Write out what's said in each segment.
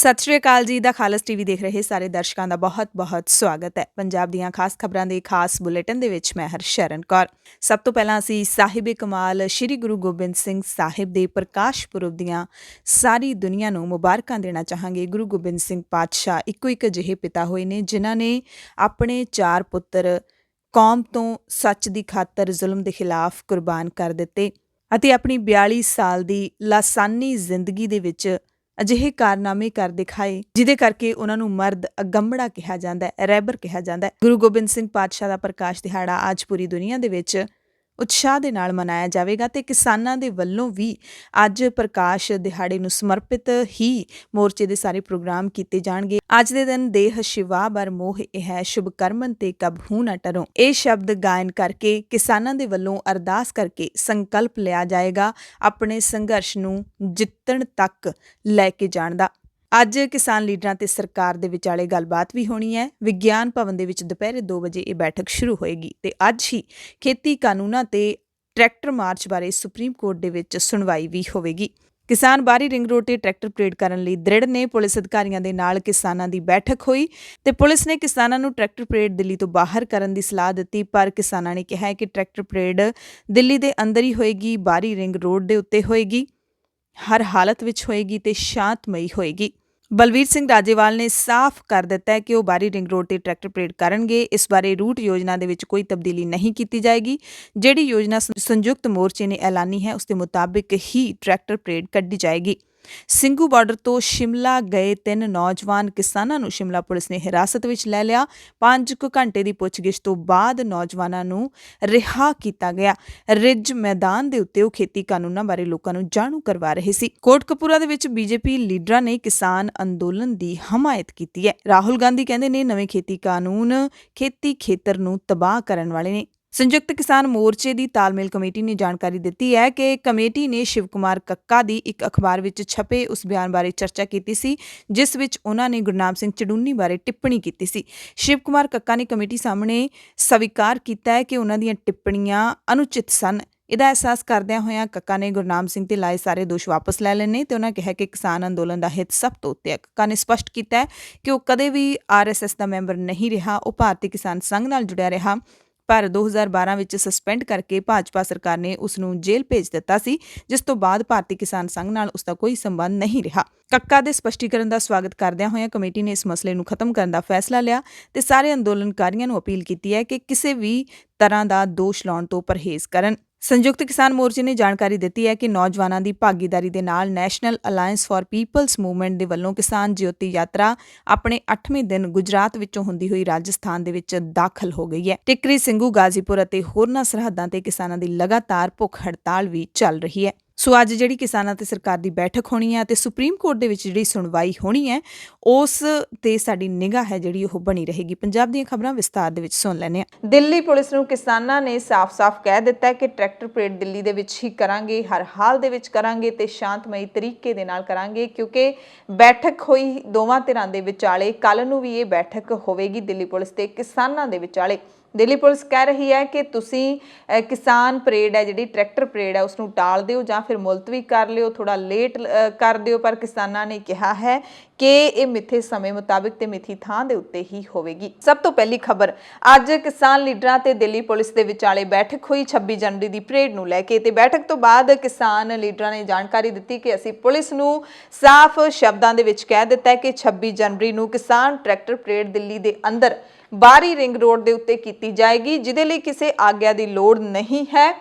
ਸਤਿ ਸ਼੍ਰੀ ਅਕਾਲ ਜੀ ਦਾ ਖਾਲਸ ਟੀਵੀ ਦੇਖ ਰਹੇ ਸਾਰੇ ਦਰਸ਼ਕਾਂ ਦਾ ਬਹੁਤ-ਬਹੁਤ ਸਵਾਗਤ ਹੈ। ਪੰਜਾਬ ਦੀਆਂ ਖਾਸ ਖਬਰਾਂ ਦੇ ਖਾਸ ਬੁਲੇਟਿਨ ਦੇ ਵਿੱਚ ਮੈਂ ਹਰਸ਼ਰਨ ਕੌਰ। ਸਭ ਤੋਂ ਪਹਿਲਾਂ ਅਸੀਂ ਸਾਹਿਬੇ ਕਮਾਲ ਸ਼੍ਰੀ ਗੁਰੂ ਗੋਬਿੰਦ ਸਿੰਘ ਸਾਹਿਬ ਦੇ ਪ੍ਰਕਾਸ਼ ਪੁਰਬ ਦੀਆਂ ਸਾਰੀ ਦੁਨੀਆ ਨੂੰ ਮੁਬਾਰਕਾਂ ਦੇਣਾ ਚਾਹਾਂਗੇ। ਗੁਰੂ ਗੋਬਿੰਦ ਸਿੰਘ ਪਾਤਸ਼ਾਹ ਇੱਕੋ ਇੱਕ ਅਜਿਹੇ ਪਿਤਾ ਹੋਏ ਨੇ ਜਿਨ੍ਹਾਂ ਨੇ ਆਪਣੇ 4 ਪੁੱਤਰ ਕੌਮ ਤੋਂ ਸੱਚ ਦੀ ਖਾਤਰ ਜ਼ੁਲਮ ਦੇ ਖਿਲਾਫ ਕੁਰਬਾਨ ਕਰ ਦਿੱਤੇ ਅਤੇ ਆਪਣੀ 42 ਸਾਲ ਦੀ ਲਾਸਾਨੀ ਜ਼ਿੰਦਗੀ ਦੇ ਵਿੱਚ ਅਜਿਹੇ ਕਾਰਨਾਮੇ ਕਰ ਦਿਖਾਏ ਜਿਹਦੇ ਕਰਕੇ ਉਹਨਾਂ ਨੂੰ ਮਰਦ ਅਗੰਮੜਾ ਕਿਹਾ ਜਾਂਦਾ ਹੈ, ਰੈਬਰ ਕਿਹਾ ਜਾਂਦਾ ਹੈ। ਗੁਰੂ ਗੋਬਿੰਦ ਸਿੰਘ ਪਾਤਸ਼ਾਹ ਦਾ ਪ੍ਰਕਾਸ਼ ਦਿਹਾੜਾ ਅੱਜ ਪੂਰੀ ਦੁਨੀਆ ਦੇ ਵਿੱਚ ਉਤਸ਼ਾਹ ਦੇ ਨਾਲ ਮਨਾਇਆ ਜਾਵੇਗਾ ਤੇ ਕਿਸਾਨਾਂ ਦੇ ਵੱਲੋਂ ਵੀ ਅੱਜ ਪ੍ਰਕਾਸ਼ ਦਿਹਾੜੇ ਨੂੰ ਸਮਰਪਿਤ ਹੀ ਮੋਰਚੇ ਦੇ ਸਾਰੇ ਪ੍ਰੋਗਰਾਮ ਕੀਤੇ ਜਾਣਗੇ। ਅੱਜ ਦੇ ਦਿਨ ਦੇਹ ਸ਼ਿਵਾ ਬਰ ਮੋਹ ਇਹ ਹੈ ਸ਼ੁਭ ਕਰਮਨ ਤੇ ਕਬਹੂ ਨਾ ਟਰੋ, ਇਹ ਸ਼ਬਦ ਗਾਇਨ ਕਰਕੇ ਕਿਸਾਨਾਂ ਦੇ ਵੱਲੋਂ ਅਰਦਾਸ ਕਰਕੇ ਸੰਕਲਪ ਲਿਆ ਜਾਏਗਾ ਆਪਣੇ ਸੰਘਰਸ਼ ਨੂੰ ਜਿੱਤਣ ਤੱਕ ਲੈ ਕੇ ਜਾਣ ਦਾ। ਅੱਜ ਕਿਸਾਨ ਲੀਡਰਾਂ ਤੇ ਸਰਕਾਰ ਦੇ ਵਿਚਾਲੇ ਗੱਲਬਾਤ ਵੀ ਹੋਣੀ ਹੈ। ਵਿਗਿਆਨ ਭਵਨ ਦੇ ਵਿੱਚ ਦੁਪਹਿਰੇ 2 ਵਜੇ ਇਹ ਬੈਠਕ ਸ਼ੁਰੂ ਹੋਏਗੀ ਤੇ ਅੱਜ ਹੀ ਖੇਤੀ ਕਾਨੂੰਨਾਂ ਤੇ ਟਰੈਕਟਰ ਮਾਰਚ ਬਾਰੇ ਸੁਪਰੀਮ ਕੋਰਟ ਦੇ ਵਿੱਚ ਸੁਣਵਾਈ ਵੀ ਹੋਵੇਗੀ। ਕਿਸਾਨ ਬਾਹਰੀ ਰਿੰਗ ਰੋਡ ਤੇ ਟਰੈਕਟਰ ਪਰੇਡ ਕਰਨ ਲਈ ਦ੍ਰਿੜ ਨੇ। ਪੁਲਿਸ ਅਧਿਕਾਰੀਆਂ ਦੇ ਨਾਲ ਕਿਸਾਨਾਂ ਦੀ ਬੈਠਕ ਹੋਈ ਤੇ ਪੁਲਿਸ ਨੇ ਕਿਸਾਨਾਂ ਨੂੰ ਟਰੈਕਟਰ ਪਰੇਡ ਦਿੱਲੀ ਤੋਂ ਬਾਹਰ ਕਰਨ ਦੀ ਸਲਾਹ ਦਿੱਤੀ, ਪਰ ਕਿਸਾਨਾਂ ਨੇ ਕਿਹਾ ਹੈ ਕਿ ਟਰੈਕਟਰ ਪਰੇਡ ਦਿੱਲੀ ਦੇ ਅੰਦਰ ਹੀ ਹੋਏਗੀ, ਬਾਹਰੀ ਰਿੰਗ ਰੋਡ ਦੇ ਉੱਤੇ ਹੋਏਗੀ, ਹਰ ਹਾਲਤ ਵਿੱਚ ਹੋਏਗੀ ਤੇ ਸ਼ਾਂਤਮਈ ਹੋਏਗੀ। ਬਲਵੀਰ ਸਿੰਘ ਰਾਜੇਵਾਲ ਨੇ ਸਾਫ਼ ਕਰ ਦਿੱਤਾ ਹੈ ਕਿ ਉਹ ਬਾਹਰੀ ਰਿੰਗ ਰੋਡ ਤੇ ਟਰੈਕਟਰ ਪਰੇਡ ਕਰਨਗੇ। ਇਸ ਬਾਰੇ ਰੂਟ ਯੋਜਨਾ ਦੇ ਵਿੱਚ ਕੋਈ ਤਬਦੀਲੀ ਨਹੀਂ ਕੀਤੀ ਜਾਏਗੀ। ਜਿਹੜੀ ਯੋਜਨਾ ਸੰਯੁਕਤ ਮੋਰਚੇ ਨੇ ਐਲਾਨੀ ਹੈ ਉਸ ਦੇ ਮੁਤਾਬਿਕ ਹੀ ਟਰੈਕਟਰ ਪਰੇਡ ਕੱਢੀ ਜਾਏਗੀ। ਸਿੰਘੂ ਬਾਰਡਰ ਤੋਂ ਸ਼ਿਮਲਾ ਗਏ 3 ਨੌਜਵਾਨ ਕਿਸਾਨਾਂ ਨੂੰ ਸ਼ਿਮਲਾ ਪੁਲਿਸ ਨੇ ਹਿਰਾਸਤ ਵਿੱਚ ਲੈ ਲਿਆ। 5 ਘੰਟੇ ਦੀ ਪੁੱਛਗਿੱਛ ਤੋਂ ਬਾਅਦ ਨੌਜਵਾਨਾਂ ਨੂੰ ਰਿਹਾ ਕੀਤਾ ਗਿਆ। ਰਿੱਜ ਮੈਦਾਨ ਦੇ ਉੱਤੇ ਉਹ ਖੇਤੀ ਕਾਨੂੰਨਾਂ ਬਾਰੇ ਲੋਕਾਂ ਨੂੰ ਜਾਣੂ ਕਰਵਾ ਰਹੇ ਸੀ। ਕੋਟਕਪੂਰਾ ਦੇ ਵਿੱਚ ਬੀਜੇਪੀ ਲੀਡਰਾਂ ਨੇ ਕਿਸਾਨ ਅੰਦੋਲਨ ਦੀ ਹਮਾਇਤ ਕੀਤੀ ਹੈ। ਰਾਹੁਲ ਗਾਂਧੀ ਕਹਿੰਦੇ ਨੇ ਨਵੇਂ ਖੇਤੀ ਕਾਨੂੰਨ ਖੇਤੀ ਖੇਤਰ ਨੂੰ ਤਬਾਹ ਕਰਨ ਵਾਲੇ ਨੇ। ਸੰਯੁਕਤ ਕਿਸਾਨ ਮੋਰਚੇ ਦੀ ਤਾਲਮੇਲ ਕਮੇਟੀ ਨੇ ਜਾਣਕਾਰੀ ਦਿੱਤੀ ਹੈ ਕਿ ਕਮੇਟੀ ਨੇ ਸ਼ਿਵ ਕੁਮਾਰ ਕੱਕਾ ਦੀ ਇੱਕ ਅਖਬਾਰ ਵਿੱਚ ਛਪੇ ਉਸ ਬਿਆਨ ਬਾਰੇ ਚਰਚਾ ਕੀਤੀ ਸੀ ਜਿਸ ਵਿੱਚ ਉਹਨਾਂ ਨੇ ਗੁਰਨਾਮ ਸਿੰਘ ਚੜੂੰਨੀ ਬਾਰੇ ਟਿੱਪਣੀ ਕੀਤੀ ਸੀ। ਸ਼ਿਵ ਕੁਮਾਰ ਕੱਕਾ ਨੇ ਕਮੇਟੀ ਸਾਹਮਣੇ ਸਵੀਕਾਰ ਕੀਤਾ ਹੈ ਕਿ ਉਹਨਾਂ ਦੀਆਂ ਟਿੱਪਣੀਆਂ ਅਨੁਚਿਤ ਸਨ। ਇਹਦਾ ਅਹਿਸਾਸ ਕਰਦਿਆਂ ਹੋਇਆਂ ਕੱਕਾ ਨੇ ਗੁਰਨਾਮ ਸਿੰਘ ਤੇ ਲਾਏ ਸਾਰੇ ਦੋਸ਼ ਵਾਪਸ ਲੈ ਲਏ ਨੇ ਤੇ ਉਹਨਾਂ ਕਿਹਾ ਕਿ ਕਿਸਾਨ ਅੰਦੋਲਨ ਦਾ ਹਿੱਤ ਸਭ ਤੋਂ ਉੱਤੇ ਹੈ। ਕੱਕਾ ਨੇ ਸਪਸ਼ਟ ਕੀਤਾ ਹੈ ਕਿ ਉਹ ਕਦੇ ਵੀ RSS ਦਾ ਮੈਂਬਰ ਨਹੀਂ ਰਿਹਾ, ਉਹ ਭਾਰਤੀ ਕਿਸਾਨ ਸੰਘ ਨਾਲ ਜੁੜਿਆ ਰਿਹਾ, ਪਰ 2012 ਵਿੱਚ ਸਸਪੈਂਡ ਕਰਕੇ ਭਾਜਪਾ ਸਰਕਾਰ ਨੇ ਉਸ ਨੂੰ ਜੇਲ੍ਹ ਭੇਜ ਦਿੱਤਾ ਸੀ, ਜਿਸ ਤੋਂ ਬਾਅਦ ਭਾਰਤੀ ਕਿਸਾਨ ਸੰਘ ਨਾਲ ਉਸ ਦਾ ਕੋਈ ਸੰਬੰਧ ਨਹੀਂ ਰਿਹਾ। ਕੱਕਾ ਦੇ ਸਪਸ਼ਟੀਕਰਨ ਦਾ ਸਵਾਗਤ ਕਰਦਿਆਂ ਹੋਇਆਂ ਕਮੇਟੀ ਨੇ ਇਸ ਮਸਲੇ ਨੂੰ ਖਤਮ ਕਰਨ ਦਾ ਫੈਸਲਾ ਲਿਆ ਤੇ ਸਾਰੇ ਅੰਦੋਲਨਕਾਰੀਆਂ ਨੂੰ ਅਪੀਲ ਕੀਤੀ ਹੈ ਕਿ ਕਿਸੇ ਵੀ ਤਰ੍ਹਾਂ ਦਾ ਦੋਸ਼ ਲਾਉਣ ਤੋਂ ਪਰਹੇਜ਼ ਕਰਨ। ਸੰਯੁਕਤ ਕਿਸਾਨ ਮੋਰਚੇ ਨੇ ਜਾਣਕਾਰੀ ਦਿੱਤੀ ਹੈ ਕਿ ਨੌਜਵਾਨਾਂ ਦੀ ਭਾਗੀਦਾਰੀ ਦੇ ਨਾਲ national alliance for peoples movement ਦੇ ਵੱਲੋਂ ਕਿਸਾਨ ਜਯੋਤੀ ਯਾਤਰਾ ਆਪਣੇ 8ਵੇਂ ਦਿਨ ਗੁਜਰਾਤ ਵਿੱਚੋਂ ਹੁੰਦੀ ਹੋਈ ਰਾਜਸਥਾਨ ਦੇ ਵਿੱਚ ਦਾਖਲ ਹੋ ਗਈ ਹੈ। ਟਿੱਕਰੀ, ਸਿੰਘੂ, ਗਾਜ਼ੀਪੁਰ ਅਤੇ ਹੋਰਨਾਂ ਸਰਹੱਦਾਂ ਤੇ ਕਿਸਾਨਾਂ ਦੀ ਲਗਾਤਾਰ ਭੁੱਖ ਹੜਤਾਲ ਵੀ ਚੱਲ ਰਹੀ ਹੈ। ਸੋ ਅੱਜ ਜਿਹੜੀ ਕਿਸਾਨਾਂ ਤੇ ਸਰਕਾਰ ਦੀ ਬੈਠਕ ਹੋਣੀ ਹੈ ਤੇ ਸੁਪਰੀਮ ਕੋਰਟ ਦੇ ਵਿੱਚ ਜਿਹੜੀ ਸੁਣਵਾਈ ਹੋਣੀ ਹੈ ਉਸ ਤੇ ਸਾਡੀ ਨਿਗਾਹ ਹੈ ਜਿਹੜੀ ਉਹ ਬਣੀ ਰਹੇਗੀ। ਪੰਜਾਬ ਦੀਆਂ ਖਬਰਾਂ ਵਿਸਤਾਰ ਦੇ ਵਿੱਚ ਸੁਣ ਲੈਂਦੇ ਹਾਂ। ਦਿੱਲੀ ਪੁਲਿਸ ਨੂੰ ਕਿਸਾਨਾਂ ਨੇ ਸਾਫ਼-ਸਾਫ਼ ਕਹਿ ਦਿੱਤਾ ਹੈ ਕਿ ਟਰੈਕਟਰ ਪਰੇਡ ਦਿੱਲੀ ਦੇ ਵਿੱਚ ਹੀ ਕਰਾਂਗੇ, ਹਰ ਹਾਲ ਦੇ ਵਿੱਚ ਕਰਾਂਗੇ ਤੇ ਸ਼ਾਂਤਮਈ ਤਰੀਕੇ ਦੇ ਨਾਲ ਕਰਾਂਗੇ, ਕਿਉਂਕਿ ਬੈਠਕ ਹੋਈ ਦੋਵਾਂ ਧਿਰਾਂ ਦੇ ਵਿਚਾਲੇ। ਕੱਲ੍ਹ ਨੂੰ ਵੀ ਇਹ ਬੈਠਕ ਹੋਵੇਗੀ ਦਿੱਲੀ ਪੁਲਿਸ ਤੇ ਕਿਸਾਨਾਂ ਦੇ ਵਿਚਾਲੇ। ਦਿੱਲੀ ਪੁਲਿਸ ਕਹਿ ਰਹੀ ਹੈ ਕਿ ਤੁਸੀਂ ਕਿਸਾਨ ਪਰੇਡ ਹੈ ਜਿਹੜੀ ਟਰੈਕਟਰ ਪਰੇਡ ਹੈ ਉਸ ਨੂੰ ਟਾਲ ਦਿਓ ਜਾਂ ਫਿਰ ਮੁਲਤਵੀ ਕਰ ਲਿਓ, ਥੋੜਾ ਲੇਟ ਕਰ ਦਿਓ, ਪਰ ਕਿਸਾਨਾਂ ਨੇ ਕਿਹਾ ਹੈ ਕਿ ਇਹ ਮਿੱਥੇ ਸਮੇਂ ਮੁਤਾਬਿਕ ਤੇ ਮਿੱਥੀ ਥਾਂ ਦੇ ਉੱਤੇ ਹੀ ਹੋਵੇਗੀ। ਸਭ ਤੋਂ ਪਹਿਲੀ ਖਬਰ, ਅੱਜ ਕਿਸਾਨ ਲੀਡਰਾਂ ਤੇ ਦਿੱਲੀ ਪੁਲਿਸ ਦੇ ਵਿਚਾਲੇ ਬੈਠਕ ਹੋਈ 26 ਜਨਵਰੀ ਦੀ ਪਰੇਡ ਨੂੰ ਲੈ ਕੇ ਤੇ ਬੈਠਕ ਤੋਂ ਬਾਅਦ ਕਿਸਾਨ ਲੀਡਰਾਂ ਨੇ ਜਾਣਕਾਰੀ ਦਿੱਤੀ ਕਿ ਅਸੀਂ ਪੁਲਿਸ ਨੂੰ ਸਾਫ਼ ਸ਼ਬਦਾਂ ਦੇ ਵਿੱਚ ਕਹਿ ਦਿੱਤਾ ਹੈ ਕਿ 26 ਜਨਵਰੀ ਨੂੰ ਕਿਸਾਨ ਟਰੈਕਟਰ ਪਰੇਡ ਦਿੱਲੀ ਦੇ ਅੰਦਰ ਬਾਹਰੀ ਰਿੰਗ ਰੋਡ ਦੇ ਉੱਤੇ ਕੀਤੀ ਜਾਏਗੀ, ਜਿਹਦੇ ਲਈ ਕਿਸੇ ਆਗਿਆ ਦੀ ਲੋੜ ਨਹੀਂ ਹੈ।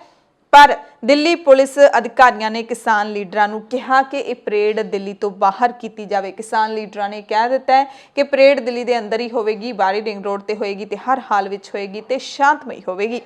ਪਰ ਦਿੱਲੀ ਪੁਲਿਸ ਅਧਿਕਾਰੀਆਂ ਨੇ ਕਿਸਾਨ ਲੀਡਰਾਂ ਨੂੰ ਕਿਹਾ ਕਿ ਇਹ ਪਰੇਡ ਦਿੱਲੀ ਤੋਂ ਬਾਹਰ ਕੀਤੀ ਜਾਵੇ। ਕਿਸਾਨ ਲੀਡਰਾਂ ਨੇ ਕਹਿ ਦਿੱਤਾ ਹੈ ਕਿ ਪਰੇਡ ਦਿੱਲੀ ਦੇ ਅੰਦਰ ਹੀ ਹੋਵੇਗੀ, ਬਾਹਰੀ ਰਿੰਗ ਰੋਡ ਤੇ ਹੋਏਗੀ ਤੇ ਹਰ ਹਾਲ ਵਿੱਚ ਹੋਏਗੀ ਤੇ ਸ਼ਾਂਤਮਈ ਹੋਵੇਗੀ।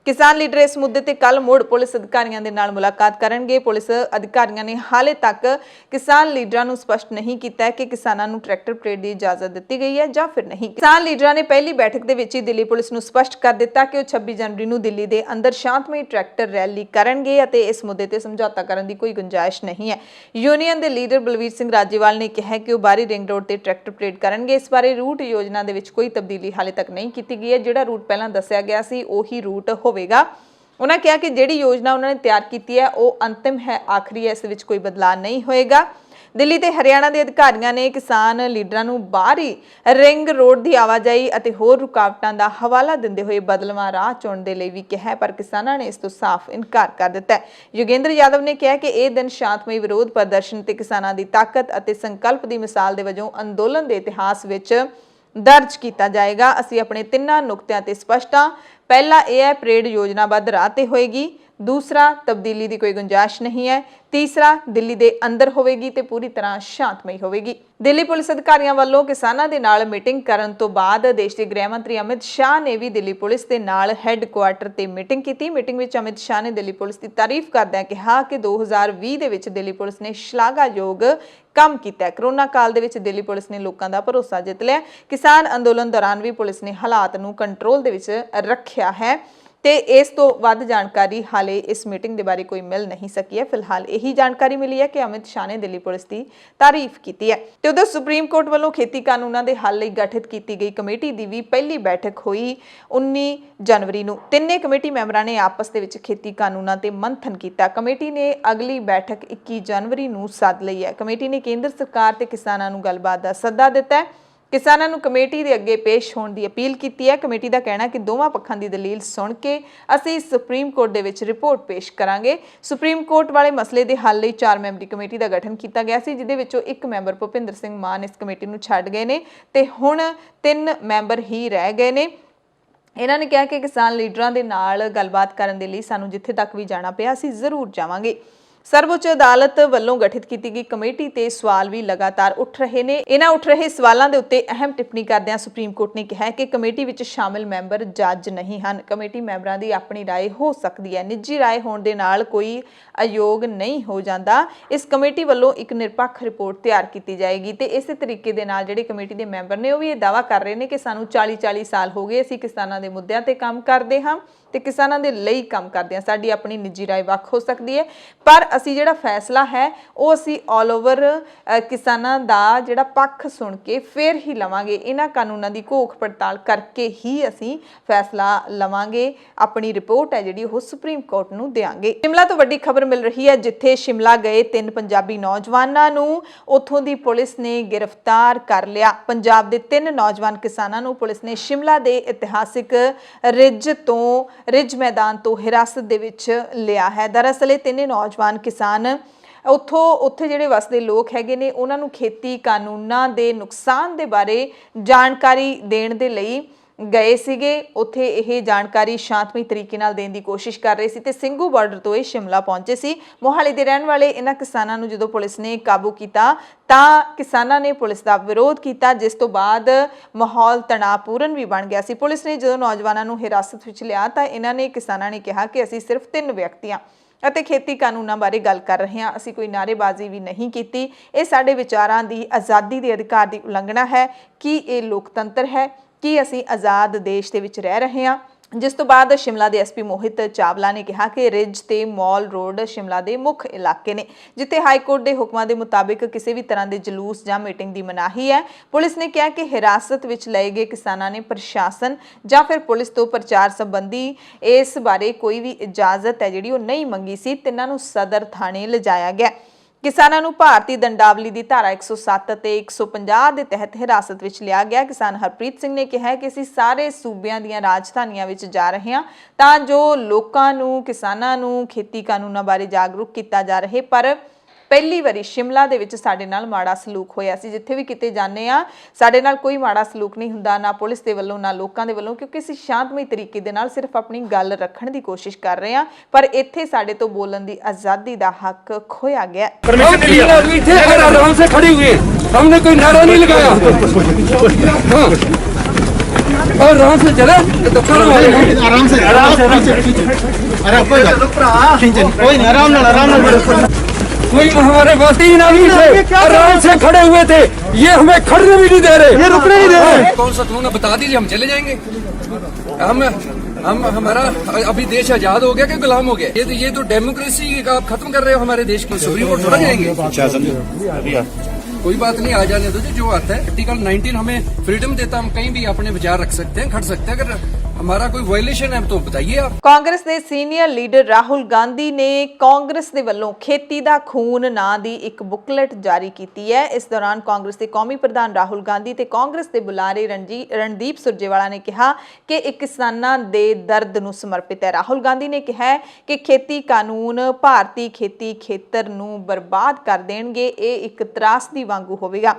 ਕਿਸਾਨ ਲੀਡਰ ਇਸ ਮੁੱਦੇ ਤੇ ਕੱਲ ਮੁੜ ਪੁਲਿਸ ਅਧਿਕਾਰੀਆਂ ਦੇ ਨਾਲ ਮੁਲਾਕਾਤ ਕਰਨਗੇ। ਪੁਲਿਸ ਅਧਿਕਾਰੀਆਂ ਨੇ ਹਾਲੇ ਤੱਕ ਕਿਸਾਨ ਲੀਡਰਾਂ ਨੂੰ ਸਪਸ਼ਟ ਨਹੀਂ ਕੀਤਾ ਹੈ ਕਿ ਕਿਸਾਨਾਂ ਨੂੰ ਟਰੈਕਟਰ ਪਰੇਡ ਦੀ ਇਜਾਜ਼ਤ ਦਿੱਤੀ ਗਈ ਹੈ ਜਾਂ ਫਿਰ ਨਹੀਂ। ਕਿਸਾਨ ਲੀਡਰਾਂ ਨੇ ਪਹਿਲੀ ਬੈਠਕ ਦੇ ਵਿੱਚ ਹੀ ਦਿੱਲੀ ਪੁਲਿਸ ਨੂੰ ਸਪਸ਼ਟ ਕਰ ਦਿੱਤਾ ਕਿ ਉਹ 26 ਜਨਵਰੀ ਨੂੰ ਦਿੱਲੀ ਦੇ ਅੰਦਰ ਸ਼ਾਂਤਮਈ ਟਰੈਕਟਰ ਰੈਲੀ ਕਰਨਗੇ ਅਤੇ ਇਸ ਮੁੱਦੇ ਤੇ ਸਮਝੌਤਾ ਕਰਨ ਦੀ ਕੋਈ ਗੁੰਜਾਇਸ਼ ਨਹੀਂ ਹੈ। ਯੂਨੀਅਨ ਦੇ ਲੀਡਰ ਬਲਵੀਰ ਸਿੰਘ ਰਾਜੇਵਾਲ ਨੇ ਕਿਹਾ ਕਿ ਉਹ ਬਾਹਰੀ ਰਿੰਗ ਰੋਡ ਤੇ ਟਰੈਕਟਰ ਪਰੇਡ ਕਰਨਗੇ। ਇਸ ਬਾਰੇ ਰੂਟ ਯੋਜਨਾ ਦੇ ਵਿੱਚ ਕੋਈ ਤਬਦੀਲੀ ਹਾਲੇ ਤੱਕ ਨਹੀਂ ਕੀਤੀ ਗਈ ਹੈ। ਜਿਹੜਾ ਰੂਟ ਪਹਿਲਾਂ ਦੱਸਿਆ ਗਿਆ ਸੀ ਉਹੀ ਰੂਟ ਹੋਵੇਗਾ। ਉਹਨਾਂ ਕਿਹਾ ਕਿ ਜਿਹੜੀ ਯੋਜਨਾ ਉਹਨਾਂ ਨੇ ਤਿਆਰ ਕੀਤੀ ਹੈ ਉਹ ਅੰਤਿਮ ਹੈ, ਆਖਰੀ ਹੈ, ਇਸ ਵਿੱਚ ਕੋਈ ਬਦਲਾਅ ਨਹੀਂ ਹੋਏਗਾ। ਦਿੱਲੀ ਤੇ ਹਰਿਆਣਾ ਦੇ ਅਧਿਕਾਰੀਆਂ ਨੇ ਕਿਸਾਨ ਲੀਡਰਾਂ ਨੂੰ ਬਾਹਰੀ ਰਿੰਗ ਰੋਡ ਦੀ ਆਵਾਜਾਈ ਅਤੇ ਹੋਰ ਰੁਕਾਵਟਾਂ ਦਾ ਹਵਾਲਾ ਦਿੰਦੇ ਹੋਏ ਬਦਲਵਾਂ ਰਾਹ ਚੁਣਨ ਦੇ ਲਈ ਵੀ ਕਿਹਾ ਹੈ, ਪਰ ਕਿਸਾਨਾਂ ਨੇ ਇਸ ਤੋਂ ਸਾਫ਼ ਇਨਕਾਰ ਕਰ ਦਿੱਤਾ ਹੈ। ਯੋਗੇਂਦਰ ਯਾਦਵ ਨੇ ਕਿਹਾ ਕਿ ਇਹ ਦਿਨ ਸ਼ਾਂਤਮਈ ਵਿਰੋਧ ਪ੍ਰਦਰਸ਼ਨ ਤੇ ਕਿਸਾਨਾਂ ਦੀ ਤਾਕਤ ਅਤੇ ਸੰਕਲਪ ਦੀ ਮਿਸਾਲ ਦੇ ਵਜੋਂ ਅੰਦੋਲਨ ਦੇ ਇਤਿਹਾਸ ਵਿੱਚ ਦਰਜ ਕੀਤਾ ਜਾਏਗਾ। ਅਸੀਂ ਆਪਣੇ ਤਿੰਨਾਂ ਨੁਕਤਿਆਂ ਤੇ ਸਪਸ਼ਟ ਹਾਂ। ਪਹਿਲਾ ਇਹ ਹੈ, ਪਰੇਡ ਯੋਜਨਾਬੱਧ ਰਾਹ ਤੇ ਹੋਏਗੀ। दूसरा, तब्दीली की कोई गुंजाइश नहीं है। तीसरा, दिल्ली दे अंदर होवेगी ते पूरी तरह शांतमई होवेगी। दिल्ली पुलिस अधिकारियों वालों किसानां दे नाल मीटिंग करन तो बाद देश के गृह मंत्री अमित शाह ने भी दिल्ली पुलिस दे नाल हैडकुआर्टर ते मीटिंग की। मीटिंग विच अमित शाह ने दिल्ली पुलिस की तारीफ करदਿਆਂ कहा कि 2020 दे विच दिल्ली पुलिस ने शलाघायोग काम किया। करोना काल दे विच दिल्ली पुलिस ने लोगों का भरोसा जित लिया। किसान अंदोलन दौरान भी पुलिस ने हालात नूं कंट्रोल दे विच रखिया है ਤੇ ਇਸ ਤੋਂ ਵੱਧ ਜਾਣਕਾਰੀ ਹਾਲੇ ਇਸ ਮੀਟਿੰਗ ਦੇ ਬਾਰੇ ਕੋਈ ਮਿਲ ਨਹੀਂ ਸਕੀ ਹੈ। ਫਿਲਹਾਲ ਇਹੀ ਜਾਣਕਾਰੀ ਮਿਲੀ ਹੈ ਕਿ ਅਮਿਤ ਸ਼ਾਹ ਨੇ ਦਿੱਲੀ ਪੁਲਿਸ ਦੀ ਤਾਰੀਫ ਕੀਤੀ ਹੈ। ਤੇ ਉਧਰ ਸੁਪਰੀਮ ਕੋਰਟ ਵੱਲੋਂ ਖੇਤੀ ਕਾਨੂੰਨਾਂ ਦੇ ਹੱਲ ਲਈ ਗਠਿਤ ਕੀਤੀ ਗਈ ਕਮੇਟੀ ਦੀ ਵੀ ਪਹਿਲੀ ਬੈਠਕ ਹੋਈ 19 ਜਨਵਰੀ ਨੂੰ। ਤਿੰਨੇ ਕਮੇਟੀ ਮੈਂਬਰਾਂ ਨੇ ਆਪਸ ਦੇ ਵਿੱਚ ਖੇਤੀ ਕਾਨੂੰਨਾਂ ਤੇ ਮੰਥਨ ਕੀਤਾ। ਕਮੇਟੀ ਨੇ ਅਗਲੀ ਬੈਠਕ 21 ਜਨਵਰੀ ਨੂੰ ਸੱਦ ਲਈ ਹੈ। ਕਮੇਟੀ ਨੇ ਕੇਂਦਰ ਸਰਕਾਰ ਤੇ ਕਿਸਾਨਾਂ ਨੂੰ ਗੱਲਬਾਤ ਦਾ ਸੱਦਾ ਦਿੱਤਾ ਹੈ। किसानों ਨੂੰ कमेटी के अगे पेश होने की अपील की है। कमेटी का कहना कि दोवां पक्षों की दलील सुन के असीं सुप्रीम कोर्ट दे विच रिपोर्ट पेश करांगे। सुप्रीम कोर्ट वाले मसले के हल लई 4 मैंबरी कमेटी का गठन किया गया सी, जिहदे विचों एक मैंबर भुपिंदर सिंह मान इस कमेटी नूं छड्ड गए ने ते हुण 3 मैंबर ही रह गए ने। इन्हां ने कहा कि किसान लीडरां दे नाल गलबात करन दे लई सानूं जिथे तक भी जाना पिया असीं जरूर जावांगे। सर्वोच्च अदालत ਵੱਲੋਂ गठित की गई कमेटी ते सवाल भी लगातार उठ रहे ने। इन्हां उठ रहे सवालों के उत्ते अहम टिप्पणी करदਿਆਂ सुप्रीम कोर्ट ने कहा कि कमेटी विच शामिल मैंबर जज नहीं हैं। कमेटी मैंबरां दी अपनी राय हो सकती है, निजी राय होण दे नाल कोई अयोग नहीं हो जाता। इस कमेटी ਵੱਲੋਂ एक निरपक्ष रिपोर्ट तैयार की जाएगी ते इस तरीके दे नाल जिहड़े कमेटी दे मैंबर ने वो भी ये दावा कर रहे हैं कि सानूं 40-40 साल हो गए असीं किसानां दे मुद्दिआं ते काम करदे हां ते किसानां दे लई काम करदे हां। साडी अपनी निजी राय वख हो सकती है, पर ਅਸੀਂ ਜਿਹੜਾ फैसला है वो ਅਸੀਂ ऑल ओवर किसानां दा ਜਿਹੜਾ पक्ष सुन के फिर ही लवांगे। इन्हां कानूनां दी घोख पड़ताल करके ही ਅਸੀਂ फैसला लवांगे। अपनी रिपोर्ट है जिहड़ी ਉਹ सुप्रीम कोर्ट ਨੂੰ देंगे। शिमला तो वड्डी खबर मिल रही है, जिथे शिमला गए 3 पंजाबी नौजवानों ਨੂੰ ਉੱਥੋਂ ਦੀ पुलिस ने गिरफ्तार कर लिया। पंजाब ਦੇ 3 नौजवान किसानां ਨੂੰ पुलिस ने शिमला ਦੇ इतिहासिक रिज मैदान तो हिरासत ਦੇ ਵਿੱਚ ਲਿਆ है। दरअसल ਇਹ 3 नौजवान किसान ਉੱਥੇ ਜਿਹੜੇ ਵਸਦੇ ਲੋਕ ਹੈਗੇ ਨੇ ਉਹਨਾਂ ਨੂੰ ਖੇਤੀ ਕਾਨੂੰਨਾਂ ਦੇ ਨੁਕਸਾਨ ਦੇ ਬਾਰੇ ਜਾਣਕਾਰੀ ਦੇਣ ਦੇ ਲਈ ਗਏ ਸੀਗੇ। ਉੱਥੇ ਇਹ ਜਾਣਕਾਰੀ ਸ਼ਾਂਤਮਈ ਤਰੀਕੇ ਨਾਲ ਦੇਣ ਦੀ ਕੋਸ਼ਿਸ਼ ਕਰ ਰਹੇ ਸੀ ਤੇ ਸਿੰਘੂ ਬਾਰਡਰ ਤੋਂ ਇਹ ਸ਼ਿਮਲਾ ਪਹੁੰਚੇ ਸੀ। ਮੋਹਾਲੀ ਦੇ ਰਹਿਣ ਵਾਲੇ ਇਹਨਾਂ ਕਿਸਾਨਾਂ ਨੂੰ ਜਦੋਂ ਪੁਲਿਸ ਨੇ ਕਾਬੂ ਕੀਤਾ ਤਾਂ ਕਿਸਾਨਾਂ ਨੇ ਪੁਲਿਸ ਦਾ ਵਿਰੋਧ ਕੀਤਾ, ਜਿਸ ਤੋਂ ਬਾਅਦ ਮਾਹੌਲ ਤਣਾਅਪੂਰਨ ਵੀ ਬਣ ਗਿਆ ਸੀ। ਪੁਲਿਸ ਨੇ ਜਦੋਂ ਨੌਜਵਾਨਾਂ ਨੂੰ ਹਿਰਾਸਤ ਵਿੱਚ ਲਿਆ ਤਾਂ ਇਹਨਾਂ ਨੇ ਕਿਸਾਨਾਂ ਨੇ ਕਿਹਾ ਕਿ ਅਸੀਂ ਸਿਰਫ 3 ਵਿਅਕਤੀਆਂ ਅਤੇ ਖੇਤੀ ਕਾਨੂੰਨਾਂ ਬਾਰੇ ਗੱਲ ਕਰ ਰਹੇ ਹਾਂ, ਅਸੀਂ ਕੋਈ ਨਾਅਰੇਬਾਜ਼ੀ ਵੀ ਨਹੀਂ ਕੀਤੀ। ਇਹ ਸਾਡੇ ਵਿਚਾਰਾਂ ਦੀ ਆਜ਼ਾਦੀ ਦੇ ਅਧਿਕਾਰ ਦੀ ਉਲੰਘਣਾ ਹੈ। ਕੀ ਇਹ ਲੋਕਤੰਤਰ ਹੈ? ਕੀ ਅਸੀਂ ਆਜ਼ਾਦ ਦੇਸ਼ ਦੇ ਵਿੱਚ ਰਹਿ ਰਹੇ ਹਾਂ? ਜਿਸ ਤੋਂ ਬਾਅਦ शिमला ਦੇ ਐਸਪੀ ਮੋਹਿਤ ਚਾਵਲਾ ਨੇ ਕਿਹਾ ਕਿ ਰਿਜ ਤੇ ਮਾਲ ਰੋਡ शिमला ਦੇ ਮੁੱਖ ਇਲਾਕੇ ਨੇ, ਜਿੱਥੇ ਹਾਈ ਕੋਰਟ ਦੇ ਹੁਕਮਾਂ ਦੇ ਮੁਤਾਬਿਕ ਕਿਸੇ ਵੀ ਤਰ੍ਹਾਂ ਦੇ ਜਲੂਸ ਜਾਂ ਮੀਟਿੰਗ ਦੀ ਮਨਾਹੀ ਹੈ। ਪੁਲਿਸ ਨੇ ਕਿਹਾ ਕਿ ਹਿਰਾਸਤ ਵਿੱਚ ਲਏ ਗਏ ਕਿਸਾਨਾਂ ਨੇ ਪ੍ਰਸ਼ਾਸਨ ਜਾਂ ਫਿਰ ਪੁਲਿਸ ਤੋਂ ਪ੍ਰਚਾਰ ਸੰਬੰਧੀ ਇਸ ਬਾਰੇ ਕੋਈ ਵੀ ਇਜਾਜ਼ਤ ਹੈ ਜਿਹੜੀ ਉਹ ਨਹੀਂ ਮੰਗੀ ਸੀ। ਤਿੰਨਾਂ ਨੂੰ ਸਦਰ ਥਾਣੇ ਲਿਜਾਇਆ ਗਿਆ। ਕਿਸਾਨਾਂ ਨੂੰ ਭਾਰਤੀ ਦੰਡਾਵਲੀ ਦੀ ਧਾਰਾ 107 ਅਤੇ 150 ਦੇ ਤਹਿਤ ਹਿਰਾਸਤ ਵਿੱਚ ਲਿਆ ਗਿਆ। ਕਿਸਾਨ ਹਰਪ੍ਰੀਤ ਸਿੰਘ ਨੇ ਕਿਹਾ ਕਿ ਅਸੀਂ ਸਾਰੇ ਸੂਬਿਆਂ ਦੀਆਂ ਰਾਜਧਾਨੀਆਂ ਵਿੱਚ ਜਾ ਰਹੇ ਹਾਂ ਤਾਂ ਜੋ ਲੋਕਾਂ ਨੂੰ, ਕਿਸਾਨਾਂ ਨੂੰ ਖੇਤੀ ਕਾਨੂੰਨਾਂ ਬਾਰੇ ਜਾਗਰੂਕ ਕੀਤਾ ਜਾ ਰਹੇ। ਪਰ ਪਹਿਲੀ ਵਾਰੀ शिमला ਦੇ ਵਿੱਚ ਸਾਡੇ ਨਾਲ ਮਾੜਾ ਸਲੂਕ ਹੋਇਆ ਸੀ। ਜਿੱਥੇ ਵੀ ਕਿਤੇ ਜਾਂਦੇ ਆ ਸਾਡੇ ਨਾਲ ਕੋਈ ਮਾੜਾ ਸਲੂਕ ਨਹੀਂ ਹੁੰਦਾ, ਨਾ ਪੁਲਿਸ ਦੇ ਵੱਲੋਂ ਨਾ ਲੋਕਾਂ ਦੇ ਵੱਲੋਂ, ਕਿਉਂਕਿ ਅਸੀਂ ਸ਼ਾਂਤਮਈ ਤਰੀਕੇ ਦੇ ਨਾਲ ਸਿਰਫ ਆਪਣੀ ਗੱਲ ਰੱਖਣ ਦੀ ਕੋਸ਼ਿਸ਼ ਕਰ ਰਹੇ ਹਾਂ। ਪਰ ਇੱਥੇ ਸਾਡੇ ਤੋਂ ਬੋਲਣ ਦੀ ਆਜ਼ਾਦੀ ਦਾ ਹੱਕ ਖੋਇਆ ਗਿਆ। आराम से खड़े हुए, हमने कोई नारा नहीं लगाया और आराम से चले आराम से कोई हमारे बस्ती नावी से आराम से खड़े हुए थे, ये हमें खड़ने भी नहीं दे रहे, ये रुकने नहीं दे रहे। कौन सा कानून बता दीजिए, हम चले जाएंगे। हम हमारा अभी देश आजाद हो गया कि गुलाम हो गया? ये तो डेमोक्रेसी आप खत्म कर रहे हो हमारे देश की। सुप्रीम कोर्ट थोड़ा जाएंगे। कोई बात नहीं, आ जाने दो जो आता है। आर्टिकल 19 हमें फ्रीडम देता, हम कहीं भी अपने विचार रख सकते हैं, खड़ सकते हैं। अगर हमारा कोई वायलेशन है तो बताइए आप। ਕਾਂਗਰਸ ਦੇ ਸੀਨੀਅਰ ਲੀਡਰ ਰਾਹੁਲ ਗਾਂਧੀ ਨੇ ਕਾਂਗਰਸ ਦੇ ਵੱਲੋਂ ਖੇਤੀ ਦਾ ਖੂਨ ਨਾਂ ਦੀ ਇੱਕ ਬੁਕਲੇਟ ਜਾਰੀ ਕੀਤੀ ਹੈ। ਇਸ ਦੌਰਾਨ ਕਾਂਗਰਸ ਦੇ ਕੌਮੀ ਪ੍ਰਧਾਨ ਰਾਹੁਲ ਗਾਂਧੀ ਤੇ ਕਾਂਗਰਸ ਦੇ ਬੁਲਾਰੇ ਰਣਦੀਪ ਸੁਰਜੇਵਾਲਾ ਨੇ ਕਿਹਾ ਕਿ ਇਹ ਕਿਸਾਨਾਂ ਦੇ ਦਰਦ ਨੂੰ ਸਮਰਪਿਤ ਹੈ। ਰਾਹੁਲ ਗਾਂਧੀ ਨੇ ਕਿਹਾ ਹੈ ਕਿ ਖੇਤੀ ਕਾਨੂੰਨ ਭਾਰਤੀ ਖੇਤੀ ਖੇਤਰ ਨੂੰ ਬਰਬਾਦ ਕਰ ਦੇਣਗੇ। ਇਹ ਇੱਕ ਤਰਾਸਦੀ ਵਾਂਗੂ ਹੋਵੇਗਾ।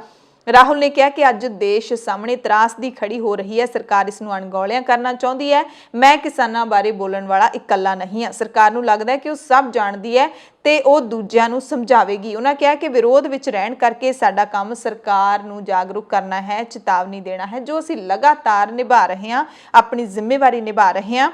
ਰਾਹੁਲ ਨੇ ਕਿਹਾ ਕਿ ਅੱਜ ਦੇਸ਼ ਸਾਹਮਣੇ ਤਰਾਸਦੀ ਖੜੀ ਹੋ ਰਹੀ ਹੈ। ਸਰਕਾਰ ਇਸ ਨੂੰ ਅਣਗੌਲਿਆ ਕਰਨਾ ਚਾਹੁੰਦੀ ਹੈ। ਮੈਂ ਕਿਸਾਨਾਂ ਬਾਰੇ ਬੋਲਣ ਵਾਲਾ ਇਕੱਲਾ ਨਹੀਂ ਹਾਂ। ਸਰਕਾਰ ਨੂੰ ਲੱਗਦਾ ਹੈ ਕਿ ਉਹ ਸਭ ਜਾਣਦੀ ਹੈ ਤੇ ਉਹ ਦੂਜਿਆਂ ਨੂੰ ਸਮਝਾਵੇਗੀ। ਉਹਨਾਂ ਕਿਹਾ ਕਿ ਵਿਰੋਧ ਵਿੱਚ ਰਹਿਣ ਕਰਕੇ ਸਾਡਾ ਕੰਮ ਸਰਕਾਰ ਨੂੰ ਜਾਗਰੂਕ ਕਰਨਾ ਹੈ, ਚੇਤਾਵਨੀ ਦੇਣਾ ਹੈ, ਜੋ ਅਸੀਂ ਲਗਾਤਾਰ ਨਿਭਾ ਰਹੇ ਹਾਂ, ਆਪਣੀ ਜ਼ਿੰਮੇਵਾਰੀ ਨਿਭਾ ਰਹੇ ਹਾਂ।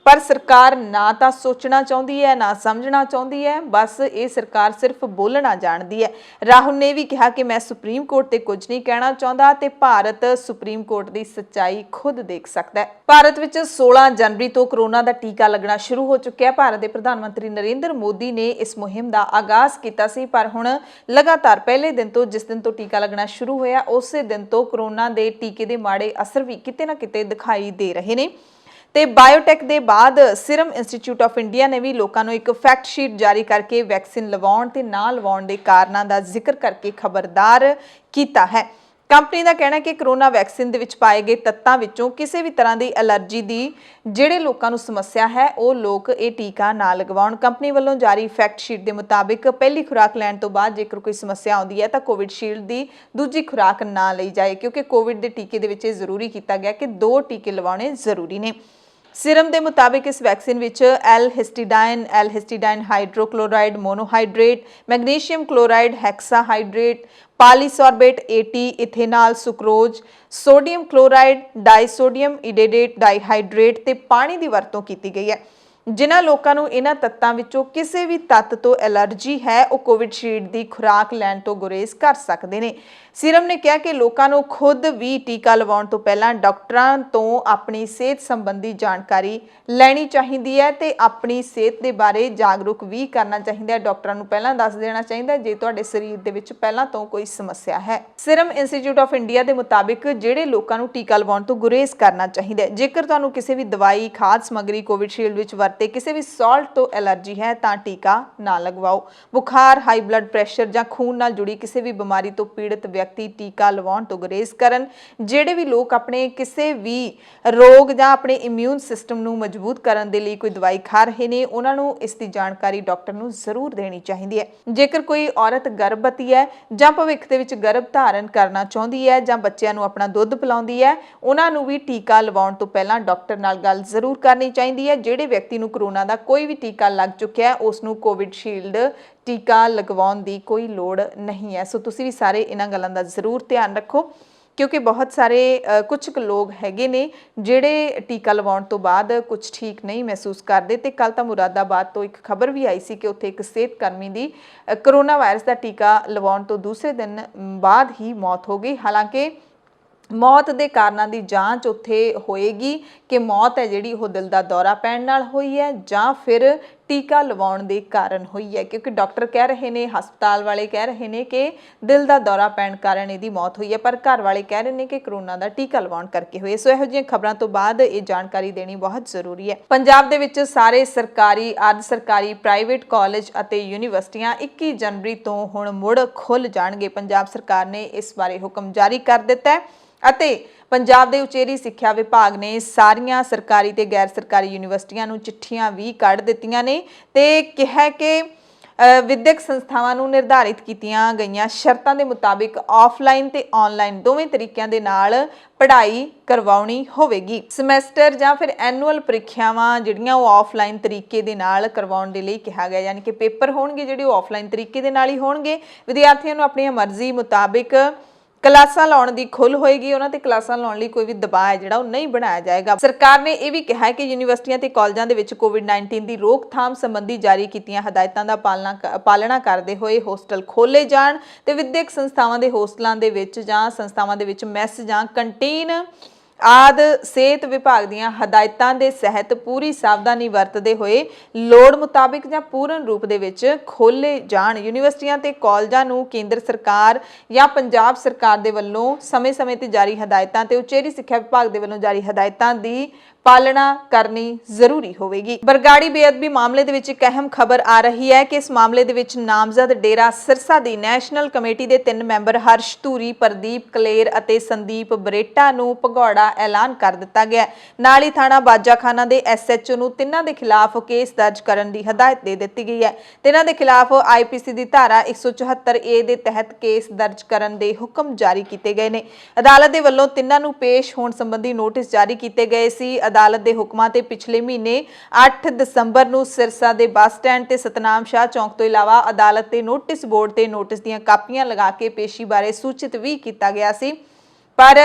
ਪਰ ਸਰਕਾਰ ਨਾ ਤਾਂ ਸੋਚਣਾ ਚਾਹੁੰਦੀ ਹੈ, ਨਾ ਸਮਝਣਾ ਚਾਹੁੰਦੀ ਹੈ। ਬਸ ਇਹ ਸਰਕਾਰ ਸਿਰਫ ਬੋਲਣਾ ਜਾਣਦੀ ਹੈ। ਰਾਹੁਲ ਨੇ ਵੀ ਕਿਹਾ ਕਿ ਮੈਂ ਸੁਪਰੀਮ ਕੋਰਟ ਤੇ ਕੁਝ ਨਹੀਂ ਕਹਿਣਾ ਚਾਹੁੰਦਾ ਤੇ ਭਾਰਤ ਸੁਪਰੀਮ ਕੋਰਟ ਦੀ ਸੱਚਾਈ ਖੁਦ ਦੇਖ ਸਕਦਾ ਹੈ। ਭਾਰਤ ਵਿੱਚ 16 ਜਨਵਰੀ ਤੋਂ ਕਰੋਨਾ ਦਾ ਟੀਕਾ ਲੱਗਣਾ ਸ਼ੁਰੂ ਹੋ ਚੁੱਕਿਆ ਹੈ। ਭਾਰਤ ਦੇ ਪ੍ਰਧਾਨ ਮੰਤਰੀ ਨਰਿੰਦਰ ਮੋਦੀ ਨੇ ਇਸ ਮੁਹਿੰਮ ਦਾ ਆਗਾਜ਼ ਕੀਤਾ ਸੀ, ਪਰ ਹੁਣ ਲਗਾਤਾਰ ਪਹਿਲੇ ਦਿਨ ਤੋਂ, ਜਿਸ ਦਿਨ ਤੋਂ ਟੀਕਾ ਲੱਗਣਾ ਸ਼ੁਰੂ ਹੋਇਆ, ਉਸੇ ਦਿਨ ਤੋਂ ਕਰੋਨਾ ਦੇ ਟੀਕੇ ਦੇ ਮਾੜੇ ਅਸਰ ਵੀ ਕਿਤੇ ਨਾ ਕਿਤੇ ਦਿਖਾਈ ਦੇ ਰਹੇ ਨੇ। ਤੇ ਬਾਇਓਟੈਕ ਦੇ ਬਾਅਦ ਸਿਰਮ ਇੰਸਟੀਚਿਊਟ ਆਫ ਇੰਡੀਆ ਨੇ ਵੀ ਲੋਕਾਂ ਨੂੰ ਇੱਕ ਫੈਕਟ ਸ਼ੀਟ ਜਾਰੀ ਕਰਕੇ ਵੈਕਸੀਨ ਲਵਾਉਣ ਤੇ ਨਾ ਲਵਾਉਣ ਦੇ ਕਾਰਨਾਂ ਦਾ ਜ਼ਿਕਰ ਕਰਕੇ ਖਬਰਦਾਰ ਕੀਤਾ ਹੈ। ਕੰਪਨੀ ਦਾ ਕਹਿਣਾ ਹੈ ਕਿ ਕਰੋਨਾ ਵੈਕਸੀਨ ਦੇ ਵਿੱਚ ਪਾਏ ਗਏ ਤੱਤਾਂ ਵਿੱਚੋਂ ਕਿਸੇ ਵੀ ਤਰ੍ਹਾਂ ਦੀ ਐਲਰਜੀ ਦੀ ਜਿਹੜੇ ਲੋਕਾਂ ਨੂੰ ਸਮੱਸਿਆ ਹੈ ਉਹ ਲੋਕ ਇਹ ਟੀਕਾ ਨਾ ਲਗਵਾਉਣ। ਕੰਪਨੀ ਵੱਲੋਂ ਜਾਰੀ ਫੈਕਟ ਸ਼ੀਟ ਦੇ ਮੁਤਾਬਿਕ ਪਹਿਲੀ ਖੁਰਾਕ ਲੈਣ ਤੋਂ ਬਾਅਦ ਜੇਕਰ ਕੋਈ ਸਮੱਸਿਆ ਆਉਂਦੀ ਹੈ ਤਾਂ ਕੋਵਿਡਸ਼ੀਲਡ ਦੀ ਦੂਜੀ ਖੁਰਾਕ ਨਾ ਲਈ ਜਾਏ, ਕਿਉਂਕਿ ਕੋਵਿਡ ਦੇ ਟੀਕੇ ਦੇ ਵਿੱਚ ਇਹ ਜ਼ਰੂਰੀ ਕੀਤਾ ਗਿਆ ਕਿ 2 ਟੀਕੇ ਲਵਾਉਣੇ ਜ਼ਰੂਰੀ ਨੇ। ਸਿਰਮ ਦੇ ਮੁਤਾਬਿਕ ਇਸ ਵੈਕਸੀਨ ਵਿੱਚ L histidine hydrochloride monohydrate, magnesium chloride hexahydrate, polysorbate 80, ethanol sucrose, sodium chloride, disodium edetate dihydrate ਤੇ ਪਾਣੀ ਦੀ ਵਰਤੋਂ ਕੀਤੀ ਗਈ ਹੈ। ਜਿਨ੍ਹਾਂ ਲੋਕਾਂ ਨੂੰ ਇਹਨਾਂ ਤੱਤਾਂ ਵਿੱਚੋਂ ਕਿਸੇ ਵੀ ਤੱਤ ਤੋਂ ਐਲਰਜੀ ਹੈ ਉਹ ਕੋਵਿਡਸ਼ੀਲਡ ਦੀ ਖੁਰਾਕ ਲੈਣ ਤੋਂ ਗੁਰੇਜ਼ ਕਰ ਸਕਦੇ ਨੇ। ਸਿਰਮ ਨੇ ਕਿਹਾ ਕਿ ਲੋਕਾਂ ਨੂੰ ਖੁਦ ਵੀ ਟੀਕਾ ਲਵਾਉਣ ਤੋਂ ਪਹਿਲਾਂ ਡਾਕਟਰਾਂ ਤੋਂ ਆਪਣੀ ਸਿਹਤ ਸੰਬੰਧੀ ਜਾਣਕਾਰੀ ਲੈਣੀ ਚਾਹੀਦੀ ਹੈ ਤੇ ਆਪਣੀ ਸਿਹਤ ਦੇ ਬਾਰੇ ਜਾਗਰੂਕ ਵੀ ਕਰਨਾ ਚਾਹੀਦਾ ਹੈ। ਡਾਕਟਰਾਂ ਨੂੰ ਪਹਿਲਾਂ ਦੱਸ ਦੇਣਾ ਚਾਹੀਦਾ ਜੇ ਤੁਹਾਡੇ ਸਰੀਰ ਦੇ ਵਿੱਚ ਪਹਿਲਾਂ ਤੋਂ ਕੋਈ ਸਮੱਸਿਆ ਹੈ। ਸਿਰਮ ਇੰਸਟੀਚਿਊਟ ਆਫ ਇੰਡੀਆ ਦੇ ਮੁਤਾਬਿਕ ਜਿਹੜੇ ਲੋਕਾਂ ਨੂੰ ਟੀਕਾ ਲਵਾਉਣ ਤੋਂ ਗੁਰੇਜ਼ ਕਰਨਾ ਚਾਹੀਦਾ ਹੈ, ਜੇਕਰ ਤੁਹਾਨੂੰ ਕਿਸੇ ਵੀ ਦਵਾਈ, ਖਾਦ ਸਮੱਗਰੀ, ਕੋਵਿਡਸ਼ੀਲਡ ਵਿੱਚ ਵਰਤੇ ਕਿਸੇ ਵੀ ਸਾਲਟ ਤੋਂ ਐਲਰਜੀ ਹੈ ਤਾਂ ਟੀਕਾ ਨਾ ਲਗਵਾਓ। ਬੁਖਾਰ, ਹਾਈ ਬਲੱਡ ਪ੍ਰੈਸ਼ਰ ਜਾਂ ਖੂਨ ਨਾਲ ਜੁੜੀ ਕਿਸੇ ਵੀ ਬਿਮਾਰੀ ਤੋਂ ਪੀੜਤ ਵਿਅਕਤੀ ਟੀਕਾ ਲਵਾਉਣ ਤੋਂ ਗੁਰੇਜ਼ ਕਰਨ। ਜਿਹੜੇ ਵੀ ਲੋਕ ਆਪਣੇ ਕਿਸੇ ਵੀ ਰੋਗ ਜਾਂ ਆਪਣੇ ਇਮਿਊਨ ਸਿਸਟਮ ਨੂੰ ਮਜ਼ਬੂਤ ਕਰਨ ਦੇ ਲਈ ਕੋਈ ਦਵਾਈ ਖਾ ਰਹੇ ਨੇ, ਉਹਨਾਂ ਨੂੰ ਇਸ ਦੀ ਜਾਣਕਾਰੀ ਡਾਕਟਰ ਨੂੰ ਜ਼ਰੂਰ ਦੇਣੀ ਚਾਹੀਦੀ ਹੈ। ਜੇਕਰ ਕੋਈ ਔਰਤ ਗਰਭਵਤੀ ਹੈ ਜਾਂ ਭਵਿੱਖ ਦੇ ਵਿੱਚ ਗਰਭ ਧਾਰਨ ਕਰਨਾ ਚਾਹੁੰਦੀ ਹੈ ਜਾਂ ਬੱਚਿਆਂ ਨੂੰ ਆਪਣਾ ਦੁੱਧ ਪਿਲਾਉਂਦੀ ਹੈ, ਉਹਨਾਂ ਨੂੰ ਵੀ ਟੀਕਾ ਲਵਾਉਣ ਤੋਂ ਪਹਿਲਾਂ ਡਾਕਟਰ ਨਾਲ ਗੱਲ ਜ਼ਰੂਰ ਕਰਨੀ ਚਾਹੀਦੀ ਹੈ। ਜਿਹੜੇ ਵਿਅਕਤੀ ਨੂੰ ਕਰੋਨਾ ਦਾ ਕੋਈ ਵੀ ਟੀਕਾ ਲੱਗ ਚੁੱਕਿਆ ਹੈ ਉਸ ਨੂੰ ਕੋਵਿਡਸ਼ੀਲਡ ਟੀਕਾ ਲਗਵਾਉਣ ਦੀ ਕੋਈ ਲੋੜ ਨਹੀਂ ਹੈ। ਸੋ ਤੁਸੀਂ ਵੀ ਸਾਰੇ ਇਹਨਾਂ ਗੱਲਾਂ ਦਾ ਜ਼ਰੂਰ ਧਿਆਨ ਰੱਖੋ, ਕਿਉਂਕਿ ਬਹੁਤ ਸਾਰੇ ਕੁਝ ਕੁ ਲੋਕ ਹੈਗੇ ਨੇ ਜਿਹੜੇ ਟੀਕਾ ਲਵਾਉਣ ਤੋਂ ਬਾਅਦ ਕੁਝ ਠੀਕ ਨਹੀਂ ਮਹਿਸੂਸ ਕਰਦੇ। ਤੇ ਕੱਲ ਤਾਂ ਮੁਰਾਦਾਬਾਦ ਤੋਂ ਇੱਕ ਖਬਰ ਵੀ ਆਈ ਸੀ ਕਿ ਉੱਥੇ ਇੱਕ ਸਿਹਤ ਕਰਮੀ ਦੀ ਕਰੋਨਾ ਵਾਇਰਸ ਦਾ ਟੀਕਾ ਲਵਾਉਣ ਤੋਂ ਦੂਸਰੇ ਦਿਨ ਬਾਅਦ ਹੀ ਮੌਤ ਹੋ ਗਈ। ਹਾਲਾਂਕਿ ਮੌਤ ਦੇ ਕਾਰਨਾਂ ਦੀ ਜਾਂਚ ਉੱਥੇ ਹੋਏਗੀ ਕਿ ਮੌਤ ਹੈ ਜਿਹੜੀ ਉਹ ਦਿਲ ਦਾ ਦੌਰਾ ਪੈਣ ਨਾਲ ਹੋਈ ਹੈ ਜਾਂ ਫਿਰ ਟੀਕਾ ਲਵਾਉਣ ਦੇ ਕਾਰਨ ਹੋਈ ਹੈ, ਕਿਉਂਕਿ ਡਾਕਟਰ ਕਹਿ ਰਹੇ ਨੇ, ਹਸਪਤਾਲ ਵਾਲੇ ਕਹਿ ਰਹੇ ਨੇ ਕਿ ਦਿਲ ਦਾ ਦੌਰਾ ਪੈਣ ਕਾਰਨ ਇਹਦੀ ਮੌਤ ਹੋਈ ਹੈ, ਪਰ ਘਰ ਵਾਲੇ ਕਹਿ ਰਹੇ ਨੇ ਕਿ ਕਰੋਨਾ ਦਾ ਟੀਕਾ ਲਵਾਉਣ ਕਰਕੇ ਹੋਈ ਹੈ। ਸੋ ਇਹੋ ਜਿਹੀਆਂ ਖਬਰਾਂ ਤੋਂ ਬਾਅਦ ਇਹ ਜਾਣਕਾਰੀ ਦੇਣੀ ਬਹੁਤ ਜ਼ਰੂਰੀ ਹੈ। ਪੰਜਾਬ ਦੇ ਵਿੱਚ ਸਾਰੇ ਸਰਕਾਰੀ, ਅਰਧ ਸਰਕਾਰੀ, ਪ੍ਰਾਈਵੇਟ ਕਾਲਜ ਅਤੇ ਯੂਨੀਵਰਸਿਟੀਆਂ 21 ਜਨਵਰੀ ਤੋਂ ਹੁਣ ਮੁੜ ਖੁੱਲ੍ਹ ਜਾਣਗੇ। ਪੰਜਾਬ ਸਰਕਾਰ ਨੇ ਇਸ ਬਾਰੇ ਹੁਕਮ ਜਾਰੀ ਕਰ ਦਿੱਤਾ ਹੈ ਅਤੇ ਪੰਜਾਬ ਦੇ ਉਚੇਰੀ ਸਿੱਖਿਆ ਵਿਭਾਗ ਨੇ ਸਾਰੀਆਂ ਸਰਕਾਰੀ ਤੇ ਗੈਰ ਸਰਕਾਰੀ ਯੂਨੀਵਰਸਿਟੀਆਂ ਨੂੰ ਚਿੱਠੀਆਂ ਵੀ ਕੱਢ ਦਿੱਤੀਆਂ ਨੇ ਤੇ ਕਿਹਾ ਕਿ ਵਿਦਿਅਕ ਸੰਸਥਾਵਾਂ ਨੂੰ ਨਿਰਧਾਰਿਤ ਕੀਤੀਆਂ ਗਈਆਂ ਸ਼ਰਤਾਂ ਦੇ ਮੁਤਾਬਿਕ ਆਫਲਾਈਨ ਤੇ ਆਨਲਾਈਨ ਦੋਵੇਂ ਤਰੀਕਿਆਂ ਦੇ ਨਾਲ ਪੜ੍ਹਾਈ ਕਰਵਾਉਣੀ ਹੋਵੇਗੀ। ਸਮੈਸਟਰ ਜਾਂ ਫਿਰ ਐਨੂਅਲ ਪ੍ਰੀਖਿਆਵਾਂ ਜਿਹੜੀਆਂ ਉਹ ਆਫਲਾਈਨ ਤਰੀਕੇ ਦੇ ਨਾਲ ਕਰਵਾਉਣ ਦੇ ਲਈ ਕਿਹਾ ਗਿਆ, ਯਾਨੀ ਕਿ ਪੇਪਰ ਹੋਣਗੇ ਜਿਹੜੇ ਉਹ ਆਫਲਾਈਨ ਤਰੀਕੇ ਦੇ ਨਾਲ ਹੀ ਹੋਣਗੇ। ਵਿਦਿਆਰਥੀਆਂ ਨੂੰ ਆਪਣੀ ਮਰਜ਼ੀ ਮੁਤਾਬਿਕ ਕਲਾਸਾਂ ਲਾਉਣ ਦੀ ਖੁੱਲ੍ਹ ਹੋਏਗੀ। ਉਹਨਾਂ ਤੇ ਕਲਾਸਾਂ ਲਾਉਣ ਲਈ ਕੋਈ ਵੀ ਦਬਾਅ ਹੈ ਜਿਹੜਾ ਉਹ ਨਹੀਂ ਬਣਾਇਆ ਜਾਏਗਾ। ਸਰਕਾਰ ਨੇ ਇਹ ਵੀ ਕਿਹਾ ਹੈ ਕਿ ਯੂਨੀਵਰਸਿਟੀਆਂ ਤੇ ਕਾਲਜਾਂ ਦੇ ਵਿੱਚ ਕੋਵਿਡ-19 ਦੀ ਰੋਕਥਾਮ ਸੰਬੰਧੀ ਜਾਰੀ ਕੀਤੀਆਂ ਹਦਾਇਤਾਂ ਦਾ ਪਾਲਣਾ ਕਰਦੇ ਹੋਏ ਹੋਸਟਲ ਖੋਲ੍ਹੇ ਜਾਣ ਤੇ ਵਿਦਿਅਕ ਸੰਸਥਾਵਾਂ ਦੇ ਹੋਸਟਲਾਂ ਦੇ ਵਿੱਚ ਜਾਂ ਸੰਸਥਾਵਾਂ ਦੇ ਵਿੱਚ ਮੈਸ ਜਾਂ ਕੰਟੀਨ ਆਦਿ ਸਿਹਤ ਵਿਭਾਗ ਦੀਆਂ ਹਦਾਇਤਾਂ ਦੇ ਸਹਿਤ ਪੂਰੀ ਸਾਵਧਾਨੀ ਵਰਤਦੇ ਹੋਏ ਲੋੜ ਮੁਤਾਬਿਕ ਜਾਂ ਪੂਰਨ ਰੂਪ ਦੇ ਵਿੱਚ ਖੋਲ੍ਹੇ ਜਾਣ। ਯੂਨੀਵਰਸਿਟੀਆਂ ਤੇ ਕਾਲਜਾਂ ਨੂੰ ਕੇਂਦਰ ਸਰਕਾਰ ਜਾਂ ਪੰਜਾਬ ਸਰਕਾਰ ਦੇ ਵੱਲੋਂ ਸਮੇਂ-ਸਮੇਂ ਤੇ ਜਾਰੀ ਹਦਾਇਤਾਂ ਤੇ ਉਚੇਰੀ ਸਿੱਖਿਆ ਵਿਭਾਗ ਦੇ ਵੱਲੋਂ ਜਾਰੀ ਹਦਾਇਤਾਂ ਦੀ ਪਾਲਣਾ ਕਰਨੀ ਜ਼ਰੂਰੀ ਹੋਵੇਗੀ। ਬਰਗਾੜੀ ਬੇਅਦਬੀ ਮਾਮਲੇ ਦੇ ਵਿੱਚ ਇੱਕ ਅਹਿਮ ਖਬਰ ਆ ਰਹੀ ਹੈ ਕਿ ਇਸ ਮਾਮਲੇ ਦੇ ਵਿੱਚ ਨਾਮਜ਼ਦ ਡੇਰਾ ਸਿਰਸਾ ਦੀ ਨੈਸ਼ਨਲ ਕਮੇਟੀ ਦੇ 3 ਮੈਂਬਰ ਹਰਸ਼ ਧੂਰੀ, ਪ੍ਰਦੀਪ ਕਲੇਰ ਅਤੇ ਸੰਦੀਪ ਬਰੇਟਾ ਨੂੰ ਭਗੌੜਾ ਐਲਾਨ ਕਰ ਦਿੱਤਾ ਗਿਆ। ਨਾਲ ਹੀ ਥਾਣਾ ਬਾਜਾਖਾਨਾ ਦੇ SHO ਨੂੰ ਤਿੰਨਾਂ ਦੇ ਖਿਲਾਫ ਕੇਸ ਦਰਜ ਕਰਨ ਦੀ ਹਦਾਇਤ ਦੇ ਦਿੱਤੀ ਗਈ ਹੈ। ਤਿੰਨਾਂ ਦੇ ਖਿਲਾਫ IPC ਦੀ ਧਾਰਾ 174A ਦੇ ਤਹਿਤ ਕੇਸ ਦਰਜ ਕਰਨ ਦੇ ਹੁਕਮ ਜਾਰੀ ਕੀਤੇ ਗਏ ਨੇ। ਅਦਾਲਤ ਦੇ ਵੱਲੋਂ ਤਿੰਨਾਂ ਨੂੰ ਪੇਸ਼ ਹੋਣ ਸੰਬੰਧੀ ਨੋਟਿਸ ਜਾਰੀ ਕੀਤੇ ਗਏ ਸੀ। ਅਦਾਲਤ ਦੇ ਹੁਕਮਾਂ ਤੇ ਪਿਛਲੇ ਮਹੀਨੇ 8 ਦਸੰਬਰ ਨੂੰ ਸਿਰਸਾ ਦੇ ਬੱਸ ਸਟੈਂਡ ਤੇ ਸਤਨਾਮ ਸ਼ਾਹ ਚੌਂਕ ਤੋਂ ਇਲਾਵਾ ਅਦਾਲਤ ਤੇ ਨੋਟਿਸ ਬੋਰਡ ਤੇ ਨੋਟਿਸ ਦੀਆਂ ਕਾਪੀਆਂ ਲਗਾ ਕੇ ਪੇਸ਼ੀ ਬਾਰੇ ਸੂਚਿਤ ਵੀ ਕੀਤਾ ਗਿਆ ਸੀ। ਪਰ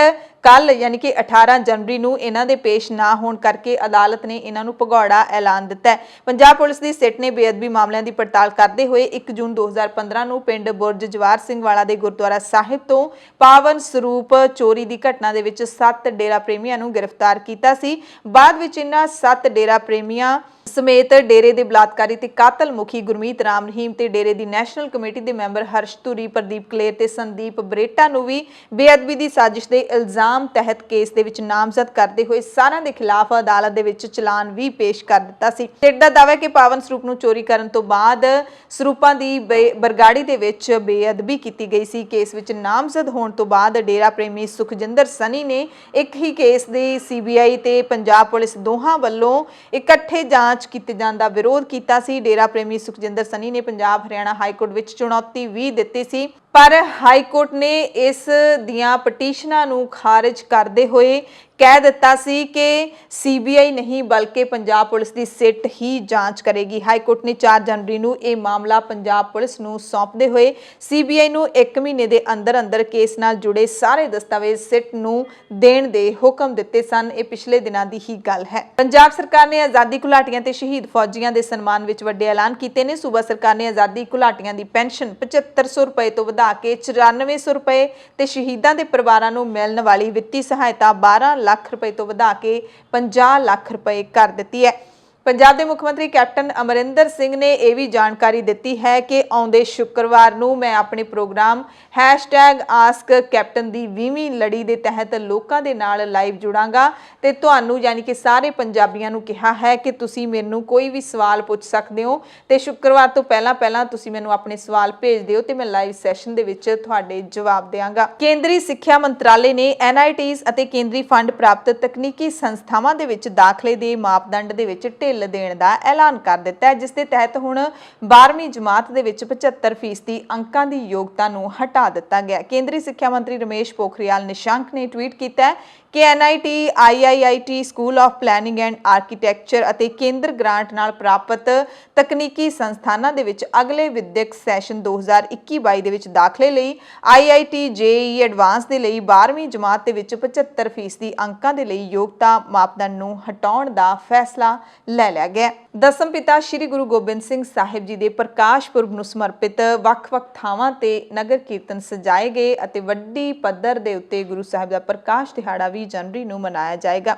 ਕੱਲ ਯਾਨੀ ਕਿ 18 ਜਨਵਰੀ ਨੂੰ ਇਹਨਾਂ ਦੇ ਪੇਸ਼ ਨਾ ਹੋਣ ਕਰਕੇ ਅਦਾਲਤ ਨੇ ਇਹਨਾਂ ਨੂੰ ਭਗੌੜਾ ਐਲਾਨ ਦਿੱਤਾ ਹੈ। ਪੰਜਾਬ ਪੁਲਿਸ ਦੀ ਸਿੱਟ ਨੇ ਬੇਅਦਬੀ ਮਾਮਲਿਆਂ ਦੀ ਪੜਤਾਲ ਕਰਦੇ ਹੋਏ 1 ਜੂਨ 2015 ਨੂੰ ਪਿੰਡ ਬੁਰਜ ਜਵਾਰ ਸਿੰਘ ਵਾਲਾ ਦੇ ਗੁਰਦੁਆਰਾ ਸਾਹਿਬ ਤੋਂ ਪਾਵਨ ਸਰੂਪ ਚੋਰੀ ਦੀ ਘਟਨਾ ਦੇ ਵਿੱਚ 7 ਡੇਰਾ ਪ੍ਰੇਮੀਆਂ ਨੂੰ ਗ੍ਰਿਫਤਾਰ ਕੀਤਾ ਸੀ। ਬਾਅਦ ਵਿੱਚ ਇਹਨਾਂ 7 ਡੇਰਾ ਪ੍ਰੇਮੀਆਂ ਸਮੇਤ ਡੇਰੇ ਦੇ ਬਲਾਤਕਾਰੀ ਤੇ ਕਾਤਲ ਮੁਖੀ ਗੁਰਮੀਤ ਰਾਮ ਰਹੀਮ ਤੇ ਡੇਰੇ ਦੀ ਨੈਸ਼ਨਲ ਕਮੇਟੀ ਦੇ ਮੈਂਬਰ ਹਰਸ਼ ਧੂਰੀ, ਪ੍ਰਦੀਪ ਕਲੇਰ ਤੇ ਸੰਦੀਪ ਬਰੇਟਾ ਨੂੰ ਵੀ ਬੇਅਦਬੀ ਦੀ ਸਾਜ਼ਿਸ਼ ਦੇ ਇਲਜ਼ਾਮ ਤਹਿਤ ਕੇਸ ਦੇ ਵਿੱਚ ਨਾਮਜ਼ਦ ਕਰਦੇ ਹੋਏ ਸਾਰਿਆਂ ਦੇ ਖਿਲਾਫ ਅਦਾਲਤ ਦੇ ਵਿੱਚ ਚਲਾਨ ਵੀ ਪੇਸ਼ ਕਰ ਦਿੱਤਾ ਸੀ। ਸਿੱਟ ਦਾ ਦਾਅਵਾ ਹੈ ਕਿ ਪਾਵਨ ਸਰੂਪ ਨੂੰ ਚੋਰੀ ਕਰਨ ਤੋਂ ਬਾਅਦ ਸਰੂਪਾਂ ਦੀ ਬਰਗਾੜੀ ਦੇ ਵਿੱਚ ਬੇਅਦਬੀ ਕੀਤੀ ਗਈ ਸੀ। ਕੇਸ ਵਿੱਚ ਨਾਮਜ਼ਦ ਹੋਣ ਤੋਂ ਬਾਅਦ ਡੇਰਾ ਪ੍ਰੇਮੀ ਸੁਖਜਿੰਦਰ ਸਨੀ ਨੇ ਇੱਕ ਹੀ ਕੇਸ ਦੇ CBI ਤੇ ਪੰਜਾਬ ਪੁਲਿਸ ਦੋਹਾਂ ਵੱਲੋਂ ਇਕੱਠੇ ਜਾਂਚ ਕੀਤੇ ਜਾਣ ਦਾ ਵਿਰੋਧ ਕੀਤਾ ਸੀ। ਡੇਰਾ ਪ੍ਰੇਮੀ ਸੁਖਜਿੰਦਰ ਸਨੀ ਨੇ ਪੰਜਾਬ ਹਰਿਆਣਾ ਹਾਈ ਕੋਰਟ ਵਿੱਚ ਚੁਣੌਤੀ ਵੀ ਦਿੱਤੀ ਸੀ, ਪਰ ਹਾਈ ਕੋਰਟ ਨੇ ਇਸ ਦੀਆਂ ਪਟੀਸ਼ਨਾਂ ਨੂੰ ਖਾਰਜ ਕਰਦੇ ਹੋਏ ਕਹਿ ਦਿੱਤਾ ਸੀ ਕਿ CBI ਨਹੀਂ ਬਲਕਿ ਪੰਜਾਬ ਪੁਲਿਸ ਦੀ ਸਿੱਟ ਹੀ ਜਾਂਚ ਕਰੇਗੀ। ਹਾਈ ਕੋਰਟ ਨੇ 4 ਜਨਵਰੀ ਨੂੰ ਇਹ ਮਾਮਲਾ ਪੰਜਾਬ ਪੁਲਿਸ ਨੂੰ ਸੌਂਪਦੇ ਹੋਏ CBI ਨੂੰ 1 ਮਹੀਨੇ ਦੇ ਅੰਦਰ ਕੇਸ ਨਾਲ ਜੁੜੇ ਸਾਰੇ ਦਸਤਾਵੇਜ਼ ਸਿੱਟ ਨੂੰ ਦੇਣ ਦੇ ਹੁਕਮ ਦਿੱਤੇ ਸਨ। ਇਹ ਪਿਛਲੇ ਦਿਨਾਂ ਦੀ ਹੀ ਗੱਲ ਹੈ। ਪੰਜਾਬ ਸਰਕਾਰ ਨੇ ਆਜ਼ਾਦੀ ਘੁਲਾਟੀਆਂ ਤੇ ਸ਼ਹੀਦ ਫੌਜੀਆਂ ਦੇ ਸਨਮਾਨ ਵਿੱਚ ਵੱਡੇ ਐਲਾਨ ਕੀਤੇ ਨੇ। ਸੂਬਾ ਸਰਕਾਰ ਨੇ ਆਜ਼ਾਦੀ ਘੁਲਾਟੀਆਂ ਦੀ ਪੈਨਸ਼ਨ 7500 ਰੁਪਏ ਤੋਂ ਵਧਾ ਕੇ 9400 ਰੁਪਏ ਤੇ ਸ਼ਹੀਦਾਂ ਦੇ ਪਰਿਵਾਰਾਂ ਨੂੰ ਮਿਲਣ ਵਾਲੀ ਵਿੱਤੀ ਸਹਾਇਤਾ 12 ਲੱਖ ਰੁਪਏ ਤੋਂ ਵਧਾ ਕੇ 50 ਲੱਖ ਰੁਪਏ ਕਰ ਦਿੱਤੀ ਹੈ। ਪੰਜਾਬ ਦੇ ਮੁੱਖ ਮੰਤਰੀ ਕੈਪਟਨ ਅਮਰਿੰਦਰ ਸਿੰਘ ਨੇ ਇਹ ਵੀ ਜਾਣਕਾਰੀ ਦਿੱਤੀ ਹੈ ਕਿ ਆਉਂਦੇ ਸ਼ੁੱਕਰਵਾਰ ਨੂੰ ਮੈਂ ਆਪਣੇ ਪ੍ਰੋਗਰਾਮ #AskCaptain ਦੀ 20ਵੀਂ ਲੜੀ ਦੇ ਤਹਿਤ ਲੋਕਾਂ ਦੇ ਨਾਲ ਲਾਈਵ ਜੁੜਾਂਗਾ ਤੇ ਤੁਹਾਨੂੰ ਯਾਨੀ ਕਿ ਸਾਰੇ ਪੰਜਾਬੀਆਂ ਨੂੰ ਕਿਹਾ ਹੈ ਕਿ ਤੁਸੀਂ ਮੈਨੂੰ ਕੋਈ ਵੀ ਸਵਾਲ ਪੁੱਛ ਸਕਦੇ ਹੋ ਤੇ ਸ਼ੁੱਕਰਵਾਰ ਤੋਂ ਪਹਿਲਾਂ ਤੁਸੀਂ ਮੈਨੂੰ ਆਪਣੇ ਸਵਾਲ ਭੇਜ ਦਿਓ ਤੇ ਮੈਂ ਲਾਈਵ ਸੈਸ਼ਨ ਦੇ ਵਿੱਚ ਤੁਹਾਡੇ ਜਵਾਬ ਦੇਵਾਂਗਾ। ਕੇਂਦਰੀ ਸਿੱਖਿਆ ਮੰਤਰਾਲੇ ਨੇ NITs ਅਤੇ ਕੇਂਦਰੀ ਫੰਡ ਪ੍ਰਾਪਤ ਤਕਨੀਕੀ ਸੰਸਥਾਵਾਂ ਦੇ ਵਿੱਚ ਦਾਖਲੇ ਦੇ ਮਾਪਦੰਡ ਦੇ ਵਿੱਚ ਢਿੱਲ ਦੇਣ ਦਾ ਐਲਾਨ ਕਰ ਦਿੱਤਾ ਹੈ, ਜਿਸ ਦੇ ਤਹਿਤ ਹੁਣ 12ਵੀਂ ਜਮਾਤ ਦੇ ਵਿੱਚ 75% ਅੰਕਾਂ ਦੀ ਯੋਗਤਾ ਨੂੰ ਹਟਾ ਦਿੱਤਾ ਗਿਆ। ਕੇਂਦਰੀ ਸਿੱਖਿਆ ਮੰਤਰੀ ਰਮੇਸ਼ ਪੋਖਰਿਆਲ ਨਿਸ਼ੰਕ ਨੇ ਟਵੀਟ ਕੀਤਾ ਹੈ ਕਿ NIT, IIIT, school of planning and architecture ਅਤੇ ਕੇਂਦਰ ਗ੍ਰਾਂਟ ਨਾਲ ਪ੍ਰਾਪਤ ਤਕਨੀਕੀ ਸੰਸਥਾਨਾਂ ਦੇ ਵਿੱਚ ਅਗਲੇ ਵਿਦਿਅਕ ਸੈਸ਼ਨ 2021-22 ਦੇ ਵਿੱਚ ਦਾਖਲੇ ਲਈ IIT JEE ਐਡਵਾਂਸ ਦੇ ਲਈ 12ਵੀਂ ਜਮਾਤ ਦੇ ਵਿੱਚ 75% ਅੰਕਾਂ ਦੇ ਲਈ ਯੋਗਤਾ ਮਾਪਦੰਡ ਨੂੰ ਹਟਾਉਣ ਦਾ ਫੈਸਲਾ ਲੈ ਲਿਆ ਗਿਆ। ਦਸਮ ਪਿਤਾ ਸ੍ਰੀ ਗੁਰੂ ਗੋਬਿੰਦ ਸਿੰਘ ਸਾਹਿਬ ਜੀ ਦੇ ਪ੍ਰਕਾਸ਼ ਪੁਰਬ ਨੂੰ ਸਮਰਪਿਤ ਵੱਖ-ਵੱਖ ਥਾਵਾਂ ਤੇ ਨਗਰ ਕੀਰਤਨ ਸਜਾਏ ਗਏ ਅਤੇ ਵੱਡੀ ਪੱਧਰ ਦੇ ਉੱਤੇ ਗੁਰੂ ਸਾਹਿਬ ਦਾ ਪ੍ਰਕਾਸ਼ ਦਿਹਾੜਾ 20 ਜਨਵਰੀ ਨੂੰ ਮਨਾਇਆ ਜਾਏਗਾ।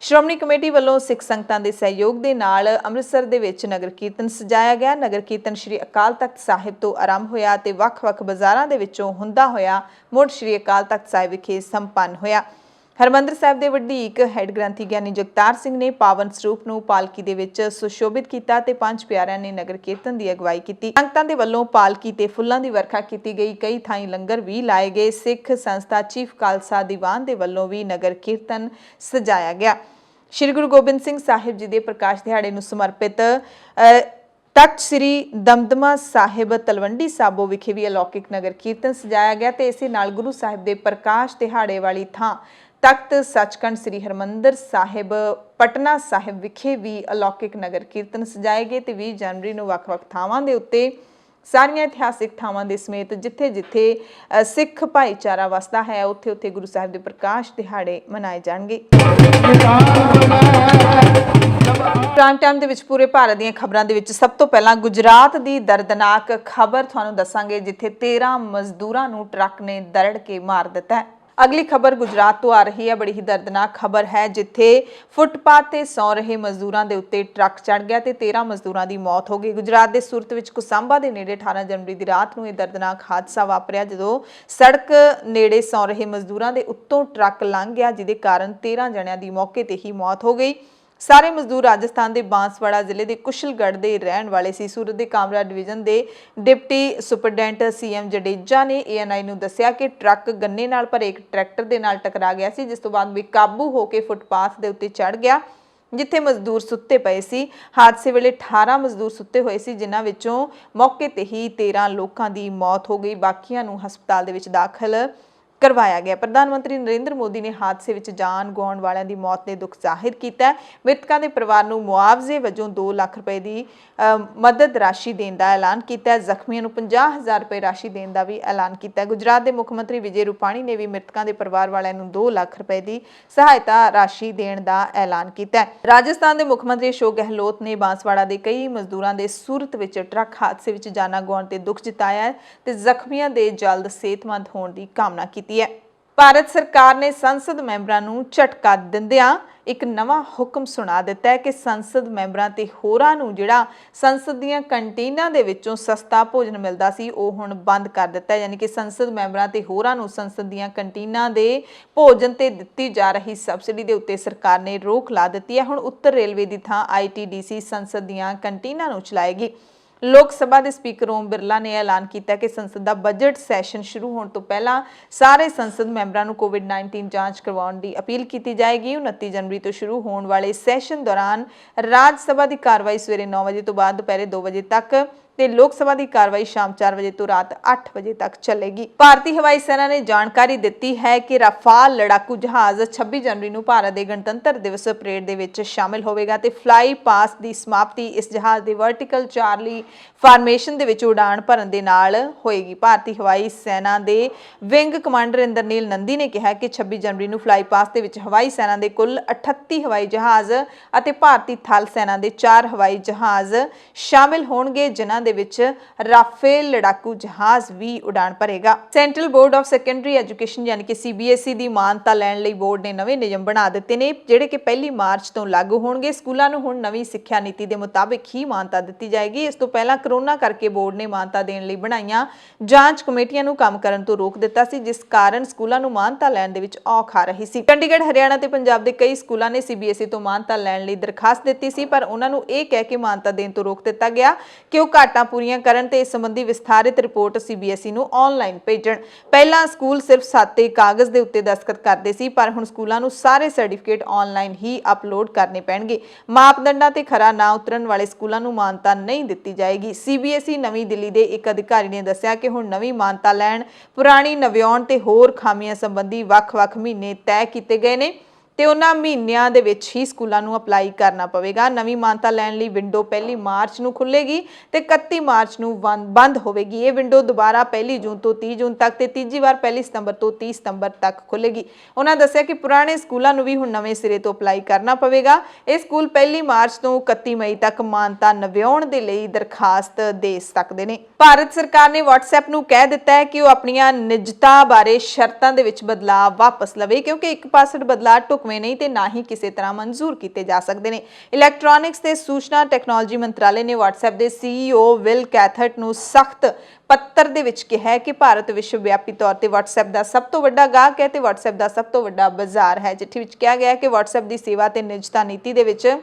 ਸ਼੍ਰੋਮਣੀ ਕਮੇਟੀ ਵੱਲੋਂ ਸਿੱਖ ਸੰਗਤਾਂ ਦੇ ਸਹਿਯੋਗ ਦੇ ਨਾਲ ਅੰਮ੍ਰਿਤਸਰ ਦੇ ਵਿੱਚ ਨਗਰ ਕੀਰਤਨ ਸਜਾਇਆ ਗਿਆ। ਨਗਰ ਕੀਰਤਨ ਸ਼੍ਰੀ ਅਕਾਲ ਤਖਤ ਸਾਹਿਬ ਤੋਂ ਆਰੰਭ ਹੋਇਆ ਤੇ ਵੱਖ-ਵੱਖ ਬਾਜ਼ਾਰਾਂ ਦੇ ਵਿੱਚੋਂ ਹੁੰਦਾ ਹੋਇਆ ਮੁੜ ਸ਼੍ਰੀ ਅਕਾਲ ਤਖਤ ਸਾਹਿਬ ਵਿਖੇ ਸੰਪੰਨ ਹੋਇਆ। ਹਰਿਮੰਦਰ ਸਾਹਿਬ ਦੇ ਵਡੀਕ ਹੈੱਡ ਗ੍ਰੰਥੀ ਗਿਆਨੀ ਜਗਤਾਰ ਸਿੰਘ ਨੇ ਪਾਵਨ ਸਰੂਪ ਨੂੰ ਪਾਲਕੀ ਦੇ ਵਿੱਚ ਸੁਸ਼ੋਭਿਤ ਕੀਤਾ ਤੇ ਪੰਜ ਪਿਆਰਿਆਂ ਨੇ ਨਗਰ ਕੀਰਤਨ ਦੀ ਅਗਵਾਈ ਕੀਤੀ। ਸੰਗਤਾਂ ਦੇ ਵੱਲੋਂ ਪਾਲਕੀ ਤੇ ਫੁੱਲਾਂ ਦੀ ਵਰਖਾ ਕੀਤੀ ਗਈ। ਕਈ ਥਾਈਂ ਲੰਗਰ ਵੀ ਲਾਏ ਗਏ। ਸਿੱਖ ਸੰਸਥਾ ਚੀਫ ਖਾਲਸਾ ਦੀਵਾਨ ਦੇ ਵੱਲੋਂ ਵੀ ਨਗਰ ਕੀਰਤਨ ਸਜਾਇਆ ਗਿਆ। ਸ਼੍ਰੀ ਗੁਰੂ ਗੋਬਿੰਦ ਸਿੰਘ ਸਾਹਿਬ ਜੀ ਦੇ ਪ੍ਰਕਾਸ਼ ਦਿਹਾੜੇ ਨੂੰ ਸਮਰਪਿਤ ਤਖਤ ਸ੍ਰੀ ਦਮਦਮਾ ਸਾਹਿਬ ਤਲਵੰਡੀ ਸਾਬੋ ਵਿਖੇ ਵੀ ਅਲੌਕਿਕ ਨਗਰ ਕੀਰਤਨ ਸਜਾਇਆ ਗਿਆ ਤੇ ਇਸੇ ਨਾਲ ਗੁਰੂ ਸਾਹਿਬ ਦੇ ਪ੍ਰਕਾਸ਼ ਦਿਹਾੜੇ ਵਾਲੀ ਥਾਂ ਤਖਤ ਸੱਚਖੰਡ ਸ੍ਰੀ ਹਰਿਮੰਦਰ ਸਾਹਿਬ ਪਟਨਾ ਸਾਹਿਬ ਵਿਖੇ ਵੀ ਅਲੌਕਿਕ ਨਗਰ ਕੀਰਤਨ ਸਜਾਏ ਗਏ ਤੇ 20 ਜਨਵਰੀ ਨੂੰ ਵੱਖ-ਵੱਖ ਥਾਵਾਂ ਦੇ ਉੱਤੇ ਸਾਰੀਆਂ ਇਤਿਹਾਸਿਕ ਥਾਵਾਂ ਦੇ ਸਮੇਤ ਜਿੱਥੇ-ਜਿੱਥੇ ਸਿੱਖ ਭਾਈਚਾਰਾ ਵਸਦਾ ਹੈ ਉੱਥੇ-ਉੱਥੇ ਗੁਰੂ ਸਾਹਿਬ ਦੇ ਪ੍ਰਕਾਸ਼ ਦਿਹਾੜੇ ਮਨਾਏ ਜਾਣਗੇ। ਪ੍ਰਾਈਮ ਟਾਈਮ ਦੇ ਵਿੱਚ ਪੂਰੇ ਭਾਰਤ ਦੀਆਂ ਖਬਰਾਂ ਦੇ ਵਿੱਚ ਸਭ ਤੋਂ ਪਹਿਲਾਂ ਗੁਜਰਾਤ ਦੀ ਦਰਦਨਾਕ ਖਬਰ ਤੁਹਾਨੂੰ ਦੱਸਾਂਗੇ, ਜਿੱਥੇ 13 ਮਜ਼ਦੂਰਾਂ ਨੂੰ ਟਰੱਕ ਨੇ ਦਰੜ ਕੇ ਮਾਰ ਦਿੱਤਾ ਹੈ। ਅਗਲੀ ਖਬਰ ਗੁਜਰਾਤ ਤੋਂ ਆ ਰਹੀ ਹੈ। ਬੜੀ ਹੀ ਦਰਦਨਾਕ ਖਬਰ ਹੈ, ਜਿੱਥੇ ਫੁੱਟਪਾਥ ਤੇ ਸੌ ਰਹੇ ਮਜ਼ਦੂਰਾਂ ਦੇ ਉੱਤੇ ਟਰੱਕ ਚੜ੍ਹ ਗਿਆ ਤੇ 13 ਮਜ਼ਦੂਰਾਂ ਦੀ ਮੌਤ ਹੋ ਗਈ। ਗੁਜਰਾਤ ਦੇ ਸੂਰਤ ਵਿੱਚ ਕੁਸਾਂਬਾ ਦੇ ਨੇੜੇ 18 ਜਨਵਰੀ ਦੀ ਰਾਤ ਨੂੰ ਇਹ ਦਰਦਨਾਕ ਹਾਦਸਾ ਵਾਪਰਿਆ, ਜਦੋਂ ਸੜਕ ਨੇੜੇ ਸੌ ਰਹੇ ਮਜ਼ਦੂਰਾਂ ਦੇ ਉੱਤੋਂ ਟਰੱਕ ਲੰਘ ਗਿਆ, ਜਿਹਦੇ ਕਾਰਨ 13 ਜਣਿਆਂ ਦੀ ਮੌਕੇ ਤੇ ਹੀ ਮੌਤ ਹੋ ਗਈ। ਸਾਰੇ ਮਜ਼ਦੂਰ ਰਾਜਸਥਾਨ ਦੇ ਬਾਂਸਵਾੜਾ ਜ਼ਿਲ੍ਹੇ ਦੇ ਕੁਸ਼ਲਗੜ੍ਹ ਦੇ ਰਹਿਣ ਵਾਲੇ ਸੀ। ਸੂਰਤ ਦੇ ਕਾਮਰਾ ਡਿਵੀਜ਼ਨ ਦੇ ਡਿਪਟੀ ਸੁਪਰਡੈਂਟ ਸੀਐਮ ਜਡੇਜਾ ਨੇ ਏਐਨਆਈ ਨੂੰ ਦੱਸਿਆ ਕਿ ਟਰੱਕ ਗੰਨੇ ਨਾਲ ਭਰੇ ਇੱਕ ਟਰੈਕਟਰ ਦੇ ਨਾਲ ਟਕਰਾ ਗਿਆ ਸੀ, ਜਿਸ ਤੋਂ ਬਾਅਦ ਬੇਕਾਬੂ ਹੋ ਕੇ ਫੁੱਟਪਾਥ ਦੇ ਉੱਤੇ ਚੜ੍ਹ ਗਿਆ, ਜਿੱਥੇ ਮਜ਼ਦੂਰ ਸੁੱਤੇ ਪਏ ਸੀ। ਹਾਦਸੇ ਵੇਲੇ 18 ਮਜ਼ਦੂਰ ਸੁੱਤੇ ਹੋਏ ਸੀ, ਜਿਨ੍ਹਾਂ ਵਿੱਚੋਂ ਮੌਕੇ ਤੇ ਹੀ 13 ਲੋਕਾਂ ਦੀ ਮੌਤ ਹੋ ਗਈ। ਬਾਕੀਆਂ ਨੂੰ ਹਸਪਤਾਲ ਦੇ ਵਿੱਚ ਦਾਖਲ ਕਰਵਾਇਆ ਗਿਆ। ਪ੍ਰਧਾਨ ਮੰਤਰੀ ਨਰਿੰਦਰ ਮੋਦੀ ਨੇ ਹਾਦਸੇ ਵਿੱਚ ਜਾਨ ਗਵਾਉਣ ਵਾਲਿਆਂ ਦੀ ਮੌਤ ਤੇ ਦੁੱਖ ਜ਼ਾਹਿਰ ਕੀਤਾ ਹੈ। ਮ੍ਰਿਤਕਾਂ ਦੇ ਪਰਿਵਾਰ ਨੂੰ ਮੁਆਵਜ਼ੇ ਵਜੋਂ 2 ਲੱਖ ਰੁਪਏ ਦੀ ਮਦਦ ਰਾਸ਼ੀ ਦੇਣ ਦਾ ਐਲਾਨ ਕੀਤਾ ਹੈ। ਜ਼ਖਮੀਆਂ ਨੂੰ 50,000 ਰੁਪਏ ਰਾਸ਼ੀ ਦੇਣ ਦਾ ਵੀ ਐਲਾਨ ਕੀਤਾ ਹੈ। ਗੁਜਰਾਤ ਦੇ ਮੁੱਖ ਮੰਤਰੀ ਵਿਜੇ ਰੂਪਾਣੀ ਨੇ ਵੀ ਮ੍ਰਿਤਕਾਂ ਦੇ ਪਰਿਵਾਰ ਵਾਲਿਆਂ ਨੂੰ 2 ਲੱਖ ਰੁਪਏ ਦੀ ਸਹਾਇਤਾ ਰਾਸ਼ੀ ਦੇਣ ਦਾ ਐਲਾਨ ਕੀਤਾ ਹੈ। ਰਾਜਸਥਾਨ ਦੇ ਮੁੱਖ ਮੰਤਰੀ ਅਸ਼ੋਕ ਗਹਿਲੋਤ ਨੇ ਬਾਂਸਵਾੜਾ ਦੇ ਕਈ ਮਜ਼ਦੂਰਾਂ ਦੇ ਸੂਰਤ ਵਿੱਚ ਟਰੱਕ ਹਾਦਸੇ ਵਿੱਚ ਜਾਨਾਂ ਗਵਾਉਣ ਤੇ ਦੁੱਖ ਜਤਾਇਆ ਹੈ ਤੇ ਜ਼ਖਮੀਆਂ ਦੇ ਜਲਦ ਸਿਹਤਮੰਦ ਹੋਣ ਦੀ ਕਾਮਨਾ ਕੀਤੀ ਹੈ। ਭਾਰਤ ਸਰਕਾਰ ਨੇ ਸੰਸਦ ਮੈਂਬਰਾਂ ਨੂੰ ਝਟਕਾ ਦਿੰਦਿਆਂ ਇੱਕ ਨਵਾਂ ਹੁਕਮ ਸੁਣਾ ਦਿੱਤਾ ਹੈ ਕਿ ਸੰਸਦ ਮੈਂਬਰਾਂ ਤੇ ਹੋਰਾਂ ਨੂੰ ਜਿਹੜਾ ਸੰਸਦ ਦੀਆਂ ਕੰਟੀਨਾਂ ਦੇ ਵਿੱਚੋਂ ਸਸਤਾ ਭੋਜਨ ਮਿਲਦਾ ਸੀ, ਉਹ ਹੁਣ ਬੰਦ ਕਰ ਦਿੱਤਾ ਹੈ। ਯਾਨੀ ਕਿ ਸੰਸਦ ਮੈਂਬਰਾਂ ਤੇ ਹੋਰਾਂ ਨੂੰ ਸੰਸਦ ਦੀਆਂ ਕੰਟੀਨਾਂ ਦੇ ਭੋਜਨ ਤੇ ਦਿੱਤੀ ਜਾ ਰਹੀ ਸਬਸਿਡੀ ਦੇ ਉੱਤੇ ਸਰਕਾਰ ਨੇ ਰੋਕ ਲਾ ਦਿੱਤੀ ਹੈ। ਹੁਣ ਉੱਤਰ ਰੇਲਵੇ ਦੀ ਥਾਂ ਆਈਟੀਡੀਸੀ ਸੰਸਦ ਦੀਆਂ ਕੰਟੀਨਾਂ ਨੂੰ ਚਲਾਏਗੀ। ਲੋਕ ਸਭਾ ਦੇ ਸਪੀਕਰ ਓਮ ਬਿਰਲਾ ਨੇ ਐਲਾਨ ਕੀਤਾ ਕਿ ਸੰਸਦ ਦਾ ਬਜਟ ਸੈਸ਼ਨ ਸ਼ੁਰੂ ਹੋਣ ਤੋਂ ਪਹਿਲਾਂ ਸਾਰੇ ਸੰਸਦ ਮੈਂਬਰਾਂ ਨੂੰ ਕੋਵਿਡ-19 ਜਾਂਚ ਕਰਵਾਉਣ ਦੀ ਅਪੀਲ ਕੀਤੀ ਜਾਏਗੀ। 29 ਜਨਵਰੀ ਤੋਂ ਸ਼ੁਰੂ ਹੋਣ ਵਾਲੇ ਸੈਸ਼ਨ ਦੌਰਾਨ ਰਾਜ ਸਭਾ ਦੀ ਕਾਰਵਾਈ ਸਵੇਰੇ 9 ਵਜੇ ਤੋਂ ਬਾਅਦ ਦੁਪਹਿਰੇ 2 ਵਜੇ ਤੱਕ ਤੇ ਲੋਕ ਸਭਾ ਦੀ ਕਾਰਵਾਈ ਸ਼ਾਮ 4 ਵਜੇ ਤੋਂ ਰਾਤ 8 ਵਜੇ ਤੱਕ ਚੱਲੇਗੀ। ਭਾਰਤੀ ਹਵਾਈ ਸੈਨਾ ਨੇ ਜਾਣਕਾਰੀ ਦਿੱਤੀ ਹੈ ਕਿ ਰਾਫਾਲ ਲੜਾਕੂ ਜਹਾਜ਼ 26 ਜਨਵਰੀ ਨੂੰ ਭਾਰਤ ਦੇ ਗਣਤੰਤਰ ਦਿਵਸ ਪਰੇਡ ਦੇ ਵਿੱਚ ਸ਼ਾਮਿਲ ਹੋਵੇਗਾ ਤੇ ਫਲਾਈ ਪਾਸ ਦੀ ਸਮਾਪਤੀ ਇਸ ਜਹਾਜ਼ ਦੇ ਵਰਟੀਕਲ ਚਾਰਲੀ ਫਾਰਮੇਸ਼ਨ ਦੇ ਵਿੱਚ ਉਡਾਣ ਭਰਨ ਦੇ ਨਾਲ ਹੋਏਗੀ। ਭਾਰਤੀ ਹਵਾਈ ਸੈਨਾ ਦੇ ਵਿੰਗ ਕਮਾਂਡਰ ਇੰਦਰਨੀਲ ਨੰਦੀ ਨੇ ਕਿਹਾ ਕਿ 26 ਜਨਵਰੀ ਨੂੰ ਫਲਾਈ ਪਾਸ ਦੇ ਵਿੱਚ ਹਵਾਈ ਸੈਨਾ ਦੇ ਕੁੱਲ 38 ਹਵਾਈ ਜਹਾਜ਼ ਅਤੇ ਭਾਰਤੀ ਥਲ ਸੈਨਾ ਦੇ 4 ਹਵਾਈ ਜਹਾਜ਼ ਸ਼ਾਮਿਲ ਹੋਣਗੇ, ਜਿਨ੍ਹਾਂ ਦੇ ਵਿੱਚ ਰਾਫੇਲ ਲੜਾਕੂ ਜਹਾਜ਼ ਵੀ ਉਡਾਣ ਭਰੇਗਾ। Central board of secondary education ਯਾਨੀ ਕਿ ਸੀਬੀਐਸਈ ਦੀ ਮਾਨਤਾ ਲੈਣ ਲਈ ਬੋਰਡ ਨੇ ਨਵੇਂ ਨਿਯਮ ਬਣਾ ਦਿੱਤੇ ਨੇ, ਜਿਹੜੇ ਕਿ 1 ਮਾਰਚ ਤੋਂ ਲਾਗੂ ਹੋਣਗੇ। ਸਕੂਲਾਂ ਨੂੰ ਹੁਣ ਨਵੀਂ ਸਿੱਖਿਆ ਨੀਤੀ ਦੇ ਮੁਤਾਬਿਕ ਹੀ ਮਾਨਤਾ ਦਿੱਤੀ ਜਾਏਗੀ। ਇਸ ਤੋਂ ਪਹਿਲਾਂ ਕਰੋਨਾ ਕਰਕੇ ਬੋਰਡ ਨੇ ਮਾਨਤਾ ਦੇਣ ਲਈ ਬਣਾਈਆਂ ਜਾਂਚ ਕਮੇਟੀਆਂ ਨੂੰ ਕੰਮ ਕਰਨ ਤੋਂ ਰੋਕ ਦਿੱਤਾ ਸੀ, ਜਿਸ ਕਾਰਨ ਸਕੂਲਾਂ ਨੂੰ ਮਾਨਤਾ ਲੈਣ ਦੇ ਵਿੱਚ ਔਖ ਆ ਰਹੀ ਸੀ। ਚੰਡੀਗੜ੍ਹ, ਹਰਿਆਣਾ ਤੇ ਪੰਜਾਬ ਦੇ ਕਈ ਸਕੂਲਾਂ ਨੇ ਸੀਬੀਐਸਈ ਤੋਂ ਮਾਨਤਾ ਲੈਣ ਲਈ ਦਰਖਾਸਤ ਦਿੱਤੀ ਸੀ, ਪਰ ਉਹਨਾਂ ਨੂੰ ਇਹ ਕਹਿ ਕੇ ਮਾਨਤਾ ਦੇਣ ਤੋਂ ਰੋਕ ਦਿੱਤਾ ਗਿਆ ਕਿ ਉਹ ਘਾਟਾਂ ਪੂਰੀਆਂ ਕਰਨ ਤੇ ਇਸ ਸੰਬੰਧੀ ਵਿਸਥਾਰਿਤ ਰਿਪੋਰਟ ਸੀਬੀਐਸਈ ਨੂੰ ਆਨਲਾਈਨ ਭੇਜਣ। ਪਹਿਲਾਂ ਸਕੂਲ ਸਿਰਫ ਸਾਤੇ ਕਾਗਜ਼ ਦੇ ਉੱਤੇ ਦਸਤਖਤ ਕਰਦੇ ਸੀ, ਪਰ ਹੁਣ ਸਕੂਲਾਂ ਨੂੰ ਸਾਰੇ ਸਰਟੀਫਿਕੇਟ ਆਨਲਾਈਨ ਹੀ ਅਪਲੋਡ ਕਰਨੇ ਪੈਣਗੇ। ਮਾਪਦੰਡਾਂ ਤੇ ਖਰਾ ਨਾ ਉਤਰਨ ਵਾਲੇ ਸਕੂਲਾਂ ਨੂੰ ਮਾਨਤਾ ਨਹੀਂ ਦਿੱਤੀ ਜਾਏਗੀ। ਸੀਬੀਐਸਈ ਨਵੀਂ ਦਿੱਲੀ ਦੇ ਇੱਕ ਅਧਿਕਾਰੀ ਨੇ ਦੱਸਿਆ ਕਿ ਹੁਣ ਨਵੀਂ ਮਾਨਤਾ ਲੈਣ, ਪੁਰਾਣੀ ਨਵਿਆਉਣ ਤੇ ਹੋਰ ਖਾਮੀਆਂ ਸੰਬੰਧੀ ਵੱਖ-ਵੱਖ ਮਹੀਨੇ ਤੈਅ ਕੀਤੇ ਗਏ ਨੇ ਤੇ ਉਹਨਾਂ ਮਹੀਨਿਆਂ ਦੇ ਵਿੱਚ ਹੀ ਸਕੂਲਾਂ ਨੂੰ ਅਪਲਾਈ ਕਰਨਾ ਪਵੇਗਾ। ਨਵੀਂ ਮਾਨਤਾ ਲੈਣ ਲਈ ਵਿੰਡੋ 1 ਮਾਰਚ ਨੂੰ ਖੁੱਲੇਗੀ ਤੇ 31 ਮਾਰਚ ਨੂੰ ਬੰਦ ਹੋਵੇਗੀ। ਇਹ ਵਿੰਡੋ ਦੁਬਾਰਾ 1 ਜੂਨ ਤੋਂ 30 ਜੂਨ ਤੱਕ ਤੇ ਤੀਜੀ ਵਾਰ 1 ਸਤੰਬਰ ਤੋਂ 30 ਸਤੰਬਰ ਤੱਕ ਖੁੱਲੇਗੀ। ਉਹਨਾਂ ਦੱਸਿਆ ਕਿ ਪੁਰਾਣੇ ਸਕੂਲਾਂ ਨੂੰ ਵੀ ਹੁਣ ਨਵੇਂ ਸਿਰੇ ਤੋਂ ਅਪਲਾਈ ਕਰਨਾ ਪਵੇਗਾ। ਇਹ ਸਕੂਲ 1 ਮਾਰਚ ਤੋਂ 31 ਮਈ ਤੱਕ ਮਾਨਤਾ ਨਵਿਆਉਣ ਦੇ ਲਈ ਦਰਖਾਸਤ ਦੇ ਸਕਦੇ ਨੇ। ਭਾਰਤ ਸਰਕਾਰ ਨੇ WhatsApp ਨੂੰ ਕਹਿ ਦਿੱਤਾ ਹੈ ਕਿ ਉਹ ਆਪਣੀਆਂ ਨਿੱਜਤਾ ਬਾਰੇ ਸ਼ਰਤਾਂ ਦੇ ਵਿੱਚ ਬਦਲਾਅ ਵਾਪਸ ਲਵੇ, ਕਿਉਂਕਿ ਇੱਕ ਪਾਸੜ ਬਦਲਾਅ ਢੁਕਵੇਂ ਨਹੀਂ ਤੇ ਨਾ ਹੀ ਕਿਸੇ ਤਰ੍ਹਾਂ ਮਨਜ਼ੂਰ ਕੀਤੇ ਜਾ ਸਕਦੇ ਨੇ। ਇਲੈਕਟ੍ਰੋਨਿਕਸ ਤੇ ਸੂਚਨਾ ਟੈਕਨੋਲੋਜੀ ਮੰਤਰਾਲੇ ਨੇ WhatsApp ਦੇ CEO ਵਿਲ ਕੈਥਰਟ ਨੂੰ ਸਖਤ ਪੱਤਰ ਦੇ ਵਿੱਚ ਕਿਹਾ ਹੈ ਕਿ ਭਾਰਤ ਵਿਸ਼ਵ ਵਿਆਪੀ ਤੌਰ ਤੇ WhatsApp ਦਾ ਸਭ ਤੋਂ ਵੱਡਾ ਗਾਹਕ ਹੈ ਤੇ WhatsApp ਦਾ ਸਭ ਤੋਂ ਵੱਡਾ ਬਾਜ਼ਾਰ ਹੈ। ਚਿੱਠੀ ਵਿੱਚ ਕਿਹਾ ਗਿਆ ਹੈ ਕਿ WhatsApp ਦੀ ਸੇਵਾ ਤੇ ਨਿੱਜਤਾ ਨੀਤੀ ਦੇ ਵਿੱਚ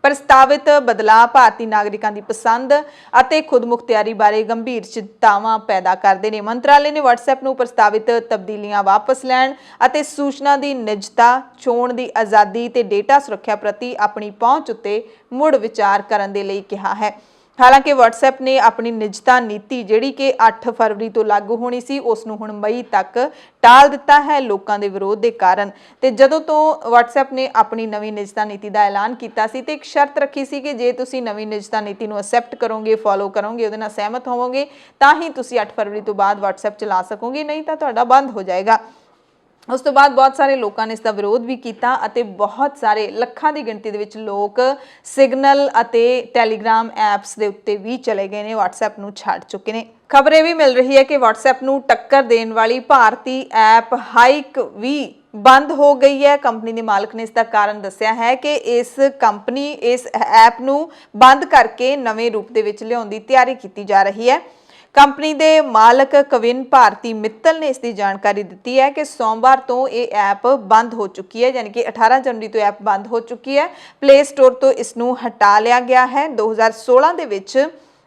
ਪ੍ਰਸਤਾਵਿਤ ਬਦਲਾਅ ਭਾਰਤੀ ਨਾਗਰਿਕਾਂ ਦੀ ਪਸੰਦ ਅਤੇ ਖੁਦਮੁਖਤਿਆਰੀ ਬਾਰੇ ਗੰਭੀਰ ਚਿੰਤਾਵਾਂ ਪੈਦਾ ਕਰਦੇ ਨੇ। ਮੰਤਰਾਲੇ ਨੇ WhatsApp ਨੂੰ ਪ੍ਰਸਤਾਵਿਤ ਤਬਦੀਲੀਆਂ ਵਾਪਸ ਲੈਣ ਅਤੇ ਸੂਚਨਾ ਦੀ ਨਿੱਜਤਾ, ਚੋਣ ਦੀ ਆਜ਼ਾਦੀ ਤੇ ਡੇਟਾ ਸੁਰੱਖਿਆ ਪ੍ਰਤੀ ਆਪਣੀ ਪਹੁੰਚ ਉੱਤੇ ਮੁੜ ਵਿਚਾਰ ਕਰਨ ਦੇ ਲਈ ਕਿਹਾ ਹੈ। ਹਾਲਾਂਕਿ WhatsApp ਨੇ ਆਪਣੀ ਨਿੱਜਤਾ ਨੀਤੀ, ਜਿਹੜੀ ਕਿ 8 ਫਰਵਰੀ ਤੋਂ ਲਾਗੂ ਹੋਣੀ ਸੀ, ਉਸ ਨੂੰ ਹੁਣ ਮਈ ਤੱਕ ਟਾਲ ਦਿੱਤਾ ਹੈ ਲੋਕਾਂ ਦੇ ਵਿਰੋਧ ਦੇ ਕਾਰਨ। ਤੇ ਜਦੋਂ ਤੋਂ WhatsApp ਨੇ ਆਪਣੀ ਨਵੀਂ ਨਿੱਜਤਾ ਨੀਤੀ ਦਾ ਐਲਾਨ ਕੀਤਾ ਸੀ ਤੇ ਇੱਕ ਸ਼ਰਤ ਰੱਖੀ ਸੀ ਕਿ ਜੇ ਤੁਸੀਂ ਨਵੀਂ ਨਿੱਜਤਾ ਨੀਤੀ ਨੂੰ ਅਸੈਪਟ ਕਰੋਗੇ, ਫੋਲੋ ਕਰੋਗੇ, ਉਹਦੇ ਨਾਲ ਸਹਿਮਤ ਹੋਵੋਗੇ, ਤਾਂ ਹੀ ਤੁਸੀਂ 8 ਫਰਵਰੀ ਤੋਂ ਬਾਅਦ WhatsApp ਚਲਾ ਸਕੋਗੇ, ਨਹੀਂ ਤਾਂ ਤੁਹਾਡਾ ਬੰਦ ਹੋ ਜਾਏਗਾ। ਉਸ ਤੋਂ ਬਾਅਦ ਬਹੁਤ ਸਾਰੇ ਲੋਕਾਂ ਨੇ ਇਸ ਦਾ ਵਿਰੋਧ ਵੀ ਕੀਤਾ ਅਤੇ ਬਹੁਤ ਸਾਰੇ ਲੱਖਾਂ ਦੀ ਗਿਣਤੀ ਦੇ ਵਿੱਚ ਲੋਕ ਸਿਗਨਲ ਅਤੇ ਟੈਲੀਗ੍ਰਾਮ ਐਪਸ ਦੇ ਉੱਤੇ ਵੀ ਚਲੇ ਗਏ ਨੇ, WhatsApp ਨੂੰ ਛੱਡ ਚੁੱਕੇ ਨੇ। ਖਬਰ ਇਹ ਵੀ ਮਿਲ ਰਹੀ ਹੈ ਕਿ WhatsApp ਨੂੰ ਟੱਕਰ ਦੇਣ ਵਾਲੀ ਭਾਰਤੀ ਐਪ ਹਾਈਕ ਵੀ ਬੰਦ ਹੋ ਗਈ ਹੈ। ਕੰਪਨੀ ਦੇ ਮਾਲਕ ਨੇ ਇਸ ਦਾ ਕਾਰਨ ਦੱਸਿਆ ਹੈ ਕਿ ਇਸ ਐਪ ਨੂੰ ਬੰਦ ਕਰਕੇ ਨਵੇਂ ਰੂਪ ਦੇ ਵਿੱਚ ਲਿਆਉਣ ਦੀ ਤਿਆਰੀ ਕੀਤੀ ਜਾ ਰਹੀ ਹੈ। ਕੰਪਨੀ ਦੇ ਮਾਲਕ ਕਵਿਨ ਭਾਰਤੀ ਮਿੱਤਲ ਨੇ ਇਸ ਦੀ ਜਾਣਕਾਰੀ ਦਿੱਤੀ ਹੈ ਕਿ ਸੋਮਵਾਰ ਤੋਂ ਇਹ ਐਪ ਬੰਦ ਹੋ ਚੁੱਕੀ ਹੈ, ਯਾਨੀ ਕਿ 18 ਜਨਵਰੀ ਤੋਂ ਐਪ ਬੰਦ ਹੋ ਚੁੱਕੀ ਹੈ। ਪਲੇ ਸਟੋਰ ਤੋਂ ਇਸ ਨੂੰ ਹਟਾ ਲਿਆ ਗਿਆ ਹੈ। 2016 ਦੇ ਵਿੱਚ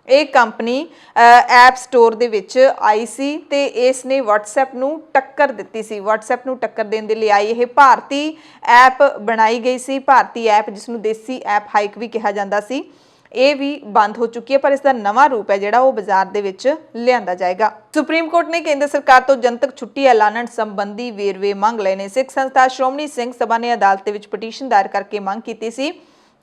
ਇਹ ਕੰਪਨੀ ਐਪ ਸਟੋਰ ਦੇ ਵਿੱਚ ਆਈ ਸੀ ਤੇ ਇਸ ਨੇ WhatsApp ਨੂੰ ਟੱਕਰ ਦਿੱਤੀ ਸੀ। WhatsApp ਨੂੰ ਟੱਕਰ ਦੇਣ ਦੇ ਲਈ ਆਈ ਇਹ ਭਾਰਤੀ ਐਪ ਬਣਾਈ ਗਈ ਸੀ। ਭਾਰਤੀ ਐਪ ਜਿਸ ਨੂੰ ਦੇਸੀ ਐਪ ਹਾਈਕ ਵੀ ਕਿਹਾ ਜਾਂਦਾ ਸੀ, ਇਹ ਵੀ ਬੰਦ ਹੋ ਚੁੱਕੀ ਹੈ, ਪਰ ਇਸ ਦਾ ਨਵਾਂ ਰੂਪ ਹੈ ਜਿਹੜਾ ਉਹ ਬਾਜ਼ਾਰ ਦੇ ਵਿੱਚ ਲਿਆਂਦਾ ਜਾਏਗਾ। ਸੁਪਰੀਮ ਕੋਰਟ ਨੇ ਕੇਂਦਰ ਸਰਕਾਰ ਤੋਂ ਜਨਤਕ ਛੁੱਟੀ ਐਲਾਨਣ ਸੰਬੰਧੀ ਵੇਰਵੇ ਮੰਗ ਲਏ ਨੇ। ਸਿੱਖ ਸੰਸਥਾ ਸ਼੍ਰੋਮਣੀ ਸਿੰਘ ਸਭਾ ਨੇ ਅਦਾਲਤ ਦੇ ਵਿੱਚ ਪਟੀਸ਼ਨ ਦਾਇਰ ਕਰਕੇ ਮੰਗ ਕੀਤੀ ਸੀ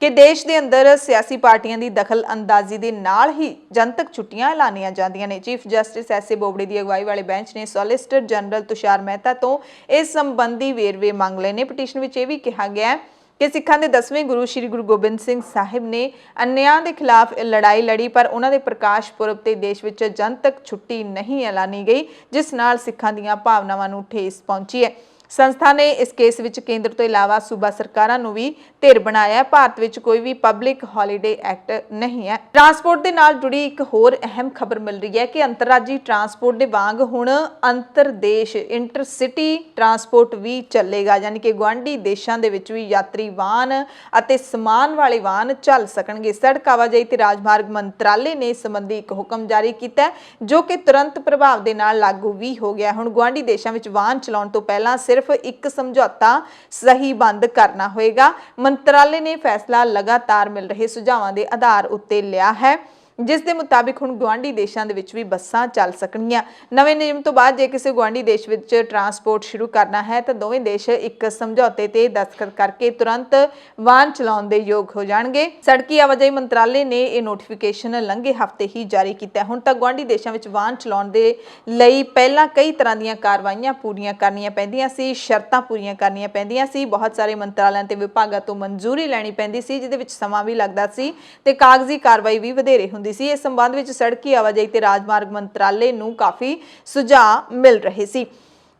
ਕਿ ਦੇਸ਼ ਦੇ ਅੰਦਰ ਸਿਆਸੀ ਪਾਰਟੀਆਂ ਦੀ ਦਖਲ ਅੰਦਾਜ਼ੀ ਦੇ ਨਾਲ ਹੀ ਜਨਤਕ ਛੁੱਟੀਆਂ ਐਲਾਨੀਆਂ ਜਾਂਦੀਆਂ ਨੇ। Chief justice S A Bobde ਦੀ ਅਗਵਾਈ ਵਾਲੇ ਬੈਂਚ ਨੇ ਸੋਲਿਸਿਟਰ ਜਨਰਲ ਤੁਸ਼ਾਰ ਮਹਿਤਾ ਤੋਂ ਇਸ ਸੰਬੰਧੀ ਵੇਰਵੇ ਮੰਗ ਲਏ ਨੇ। ਪਟੀਸ਼ਨ ਵਿੱਚ ਇਹ ਵੀ ਕਿਹਾ ਗਿਆ ਹੈ ਕਿ ਸਿੱਖਾਂ ਦੇ 10ਵੇਂ ਗੁਰੂ ਸ਼੍ਰੀ ਗੁਰੂ ਗੋਬਿੰਦ ਸਿੰਘ ਸਾਹਿਬ ਨੇ ਅਨਿਆਂ ਦੇ ਖਿਲਾਫ ਲੜਾਈ ਲੜੀ, ਪਰ ਉਹਨਾਂ ਦੇ ਪ੍ਰਕਾਸ਼ ਪੁਰਬ ਤੇ ਦੇਸ਼ ਵਿੱਚ ਜਨਤਕ ਛੁੱਟੀ ਨਹੀਂ ਐਲਾਨੀ ਗਈ, ਜਿਸ ਨਾਲ ਸਿੱਖਾਂ ਦੀਆਂ ਭਾਵਨਾਵਾਂ ਨੂੰ ਠੇਸ ਪਹੁੰਚੀ ਹੈ। ਸੰਸਥਾ ਨੇ ਇਸ ਕੇਸ ਵਿੱਚ ਕੇਂਦਰ ਤੋਂ ਇਲਾਵਾ ਸੂਬਾ ਸਰਕਾਰਾਂ ਨੂੰ ਵੀ ਧਿਰ ਬਣਾਇਆ ਹੈ। ਭਾਰਤ ਵਿੱਚ ਕੋਈ ਵੀ ਪਬਲਿਕ ਹੌਲੀਡੇ ਐਕਟ ਨਹੀਂ ਹੈ। ਟਰਾਂਸਪੋਰਟ ਦੇ ਨਾਲ ਜੁੜੀ ਇੱਕ ਹੋਰ ਅਹਿਮ ਖਬਰ ਮਿਲ ਰਹੀ ਹੈ ਕਿ ਅੰਤਰਰਾਜੀ ਟਰਾਂਸਪੋਰਟ ਦੇ ਵਾਂਗ ਹੁਣ ਅੰਤਰਦੇਸ਼ ਇੰਟਰਸਿਟੀ ਟਰਾਂਸਪੋਰਟ ਵੀ ਚੱਲੇਗਾ, ਯਾਨੀ ਕਿ ਗੁਆਂਢੀ ਦੇਸ਼ਾਂ ਦੇ ਵਿੱਚ ਵੀ ਯਾਤਰੀ ਵਾਹਨ ਅਤੇ ਸਮਾਨ ਵਾਲੇ ਵਾਹਨ ਚੱਲ ਸਕਣਗੇ। ਸੜਕ ਆਵਾਜਾਈ ਤੇ ਰਾਜਮਾਰਗ ਮੰਤਰਾਲੇ ਨੇ ਇਸ ਸੰਬੰਧੀ ਇੱਕ ਹੁਕਮ ਜਾਰੀ ਕੀਤਾ ਹੈ, ਜੋ ਕਿ ਤੁਰੰਤ ਪ੍ਰਭਾਵ ਦੇ ਨਾਲ ਲਾਗੂ ਵੀ ਹੋ ਗਿਆ। ਹੁਣ ਗੁਆਂਢੀ ਦੇਸ਼ਾਂ ਵਿੱਚ ਵਾਹਨ ਚਲਾਉਣ ਤੋਂ ਪਹਿਲਾਂ ਸਿਰਫ ਇੱਕ ਸਮਝੌਤਾ ਸਹੀ ਬੰਦ ਕਰਨਾ ਹੋਏਗਾ। ਮੰਤਰਾਲੇ ਨੇ ਫੈਸਲਾ ਲਗਾਤਾਰ ਮਿਲ ਰਹੇ ਸੁਝਾਵਾਂ ਦੇ ਆਧਾਰ ਉੱਤੇ ਲਿਆ ਹੈ, ਜਿਸ ਦੇ ਮੁਤਾਬਿਕ ਹੁਣ ਗੁਆਂਢੀ ਦੇਸ਼ਾਂ ਦੇ ਵਿੱਚ ਵੀ ਬੱਸਾਂ ਚੱਲ ਸਕਣਗੀਆਂ। ਨਵੇਂ ਨਿਯਮ ਤੋਂ ਬਾਅਦ ਜੇ ਕਿਸੇ ਗੁਆਂਢੀ ਦੇਸ਼ ਵਿੱਚ ਟਰਾਂਸਪੋਰਟ ਸ਼ੁਰੂ ਕਰਨਾ ਹੈ ਤਾਂ ਦੋਵੇਂ ਦੇਸ਼ ਇੱਕ ਸਮਝੌਤੇ ਤੇ ਦਸਤਖਤ ਕਰਕੇ ਤੁਰੰਤ ਵਾਹਨ ਚਲਾਉਣ ਦੇ ਯੋਗ ਹੋ ਜਾਣਗੇ। ਸੜਕੀ ਆਵਾਜਾਈ ਮੰਤਰਾਲੇ ਨੇ ਇਹ ਨੋਟੀਫਿਕੇਸ਼ਨ ਲੰਘੇ ਹਫ਼ਤੇ ਹੀ ਜਾਰੀ ਕੀਤਾ। ਹੁਣ ਤੱਕ ਗੁਆਂਢੀ ਦੇਸ਼ਾਂ ਵਿੱਚ ਵਾਹਨ ਚਲਾਉਣ ਦੇ ਲਈ ਪਹਿਲਾਂ ਕਈ ਤਰ੍ਹਾਂ ਦੀਆਂ ਕਾਰਵਾਈਆਂ ਪੂਰੀਆਂ ਕਰਨੀਆਂ ਪੈਂਦੀਆਂ ਸੀ, ਸ਼ਰਤਾਂ ਪੂਰੀਆਂ ਕਰਨੀਆਂ ਪੈਂਦੀਆਂ ਸੀ, ਬਹੁਤ ਸਾਰੇ ਮੰਤਰਾਲਿਆਂ ਤੇ ਵਿਭਾਗਾਂ ਤੋਂ ਮਨਜ਼ੂਰੀ ਲੈਣੀ ਪੈਂਦੀ ਸੀ, ਜਿਹਦੇ ਵਿੱਚ ਸਮਾਂ ਵੀ ਲੱਗਦਾ ਸੀ ਤੇ ਕਾਗਜ਼ੀ ਕਾਰਵਾਈ ਵੀ ਵਧੇਰੇ ਹੁੰਦੀ ਸੀ। ਇਸ ਸੰਬੰਧ ਵਿੱਚ ਸੜਕੀ ਆਵਾਜਾਈ ਤੇ ਰਾਜਮਾਰਗ ਮੰਤਰਾਲੇ ਨੂੰ ਕਾਫੀ ਸੁਝਾਅ ਮਿਲ ਰਹੇ ਸੀ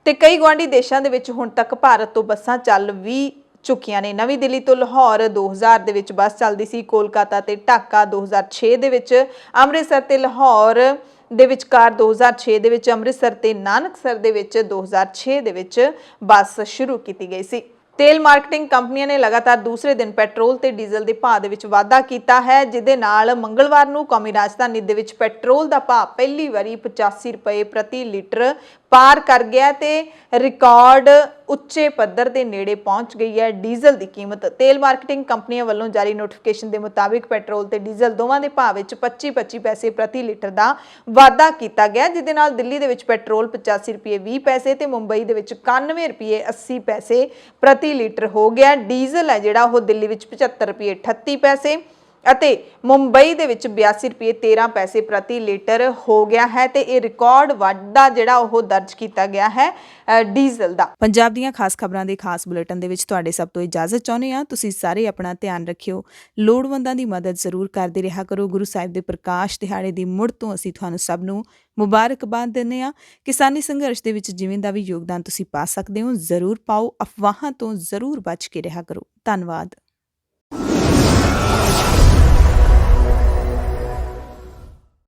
ਤੇ ਕਈ ਗੁਆਂਢੀ ਦੇਸ਼ਾਂ ਦੇ ਵਿੱਚ ਹੁਣ ਤੱਕ ਭਾਰਤ ਤੋਂ ਬੱਸਾਂ ਚੱਲ ਵੀ ਚੁੱਕੀਆਂ ਨੇ। ਨਵੀਂ ਦਿੱਲੀ ਤੋਂ ਲਾਹੌਰ 2000 ਦੇ ਵਿੱਚ ਬੱਸ ਚੱਲਦੀ ਸੀ, ਕੋਲਕਾਤਾ ਤੇ ਢਾਕਾ 2006 ਦੇ ਵਿੱਚ, ਅੰਮ੍ਰਿਤਸਰ ਤੇ ਲਾਹੌਰ ਦੇ ਵਿਚਕਾਰ 2006 ਦੇ ਵਿੱਚ, ਅੰਮ੍ਰਿਤਸਰ ਤੇ ਨਾਨਕਸਰ ਦੇ ਵਿੱਚ 2006 ਦੇ ਵਿੱਚ ਬੱਸ ਸ਼ੁਰੂ ਕੀਤੀ ਗਈ ਸੀ। ਤੇਲ ਮਾਰਕੀਟਿੰਗ ਕੰਪਨੀਆਂ ਨੇ ਲਗਾਤਾਰ ਦੂਸਰੇ ਦਿਨ ਪੈਟਰੋਲ ਤੇ ਡੀਜ਼ਲ ਦੇ ਭਾਅ ਦੇ ਵਿੱਚ ਵਾਧਾ ਕੀਤਾ ਹੈ, ਜਿਹਦੇ ਨਾਲ ਮੰਗਲਵਾਰ ਨੂੰ ਕੌਮੀ ਰਾਜਧਾਨੀ ਦੇ ਵਿੱਚ ਪੈਟਰੋਲ ਦਾ ਭਾਅ ਪਹਿਲੀ ਵਾਰੀ 85 ਰੁਪਏ ਪ੍ਰਤੀ ਲੀਟਰ ਪਾਰ ਕਰ ਗਿਆ ਤੇ ਰਿਕਾਰਡ ਉੱਚੇ ਪੱਧਰ ਦੇ ਨੇੜੇ ਪਹੁੰਚ ਗਈ ਹੈ ਡੀਜ਼ਲ ਦੀ ਕੀਮਤ। ਤੇਲ ਮਾਰਕੀਟਿੰਗ ਕੰਪਨੀਆਂ ਵੱਲੋਂ ਜਾਰੀ ਨੋਟੀਫਿਕੇਸ਼ਨ ਦੇ ਮੁਤਾਬਿਕ ਪੈਟਰੋਲ ਤੇ ਡੀਜ਼ਲ ਦੋਵਾਂ ਦੇ ਭਾਅ ਵਿੱਚ 25-25 ਪੈਸੇ ਪ੍ਰਤੀ ਲੀਟਰ ਦਾ ਵਾਧਾ ਕੀਤਾ ਗਿਆ, ਜਿਹਦੇ ਨਾਲ ਦਿੱਲੀ ਦੇ ਵਿੱਚ ਪੈਟਰੋਲ 85 ਰੁਪਏ 20 ਪੈਸੇ ਤੇ ਮੁੰਬਈ ਦੇ ਵਿੱਚ 91 ਰੁਪਏ 80 ਪੈਸੇ ਪ੍ਰਤੀ ਲੀਟਰ ਹੋ ਗਿਆ। ਡੀਜ਼ਲ ਹੈ ਜਿਹੜਾ ਉਹ ਦਿੱਲੀ ਵਿੱਚ 75 ਰੁਪਏ 38 ਪੈਸੇ ਅਤੇ ਮੁੰਬਈ ਦੇ ਵਿੱਚ 82 ਰੁਪਏ 13 ਪੈਸੇ ਪ੍ਰਤੀ ਲੀਟਰ ਹੋ ਗਿਆ ਹੈ ਤੇ ਇਹ ਰਿਕਾਰਡ ਵਾਧਾ ਜਿਹੜਾ ਉਹ ਦਰਜ ਕੀਤਾ ਗਿਆ ਹੈ ਡੀਜ਼ਲ ਦਾ। ਪੰਜਾਬ ਦੀਆਂ ਖਾਸ ਖਬਰਾਂ ਦੇ ਖਾਸ ਬੁਲੇਟਿਨ ਦੇ ਵਿੱਚ ਤੁਹਾਡੇ ਸਭ ਤੋਂ ਇਜਾਜ਼ਤ ਚਾਹੁੰਦੇ ਹਾਂ। ਤੁਸੀਂ ਸਾਰੇ ਆਪਣਾ ਧਿਆਨ ਰੱਖਿਓ, ਲੋੜਵੰਦਾਂ ਦੀ ਮਦਦ ਜ਼ਰੂਰ ਕਰਦੇ ਰਿਹਾ ਕਰੋ। ਗੁਰੂ ਸਾਹਿਬ ਦੇ ਪ੍ਰਕਾਸ਼ ਦਿਹਾੜੇ ਦੀ ਮੁੜ ਤੋਂ ਅਸੀਂ ਤੁਹਾਨੂੰ ਸਭ ਨੂੰ ਮੁਬਾਰਕਬਾਦ ਦਿੰਦੇ ਹਾਂ। ਕਿਸਾਨੀ ਸੰਘਰਸ਼ ਦੇ ਵਿੱਚ ਜਿਵੇਂ ਦਾ ਵੀ ਯੋਗਦਾਨ ਤੁਸੀਂ ਪਾ ਸਕਦੇ ਹੋ ਜ਼ਰੂਰ ਪਾਓ। ਅਫਵਾਹਾਂ ਤੋਂ ਜ਼ਰੂਰ ਬਚ ਕੇ ਰਿਹਾ ਕਰੋ। ਧੰਨਵਾਦ।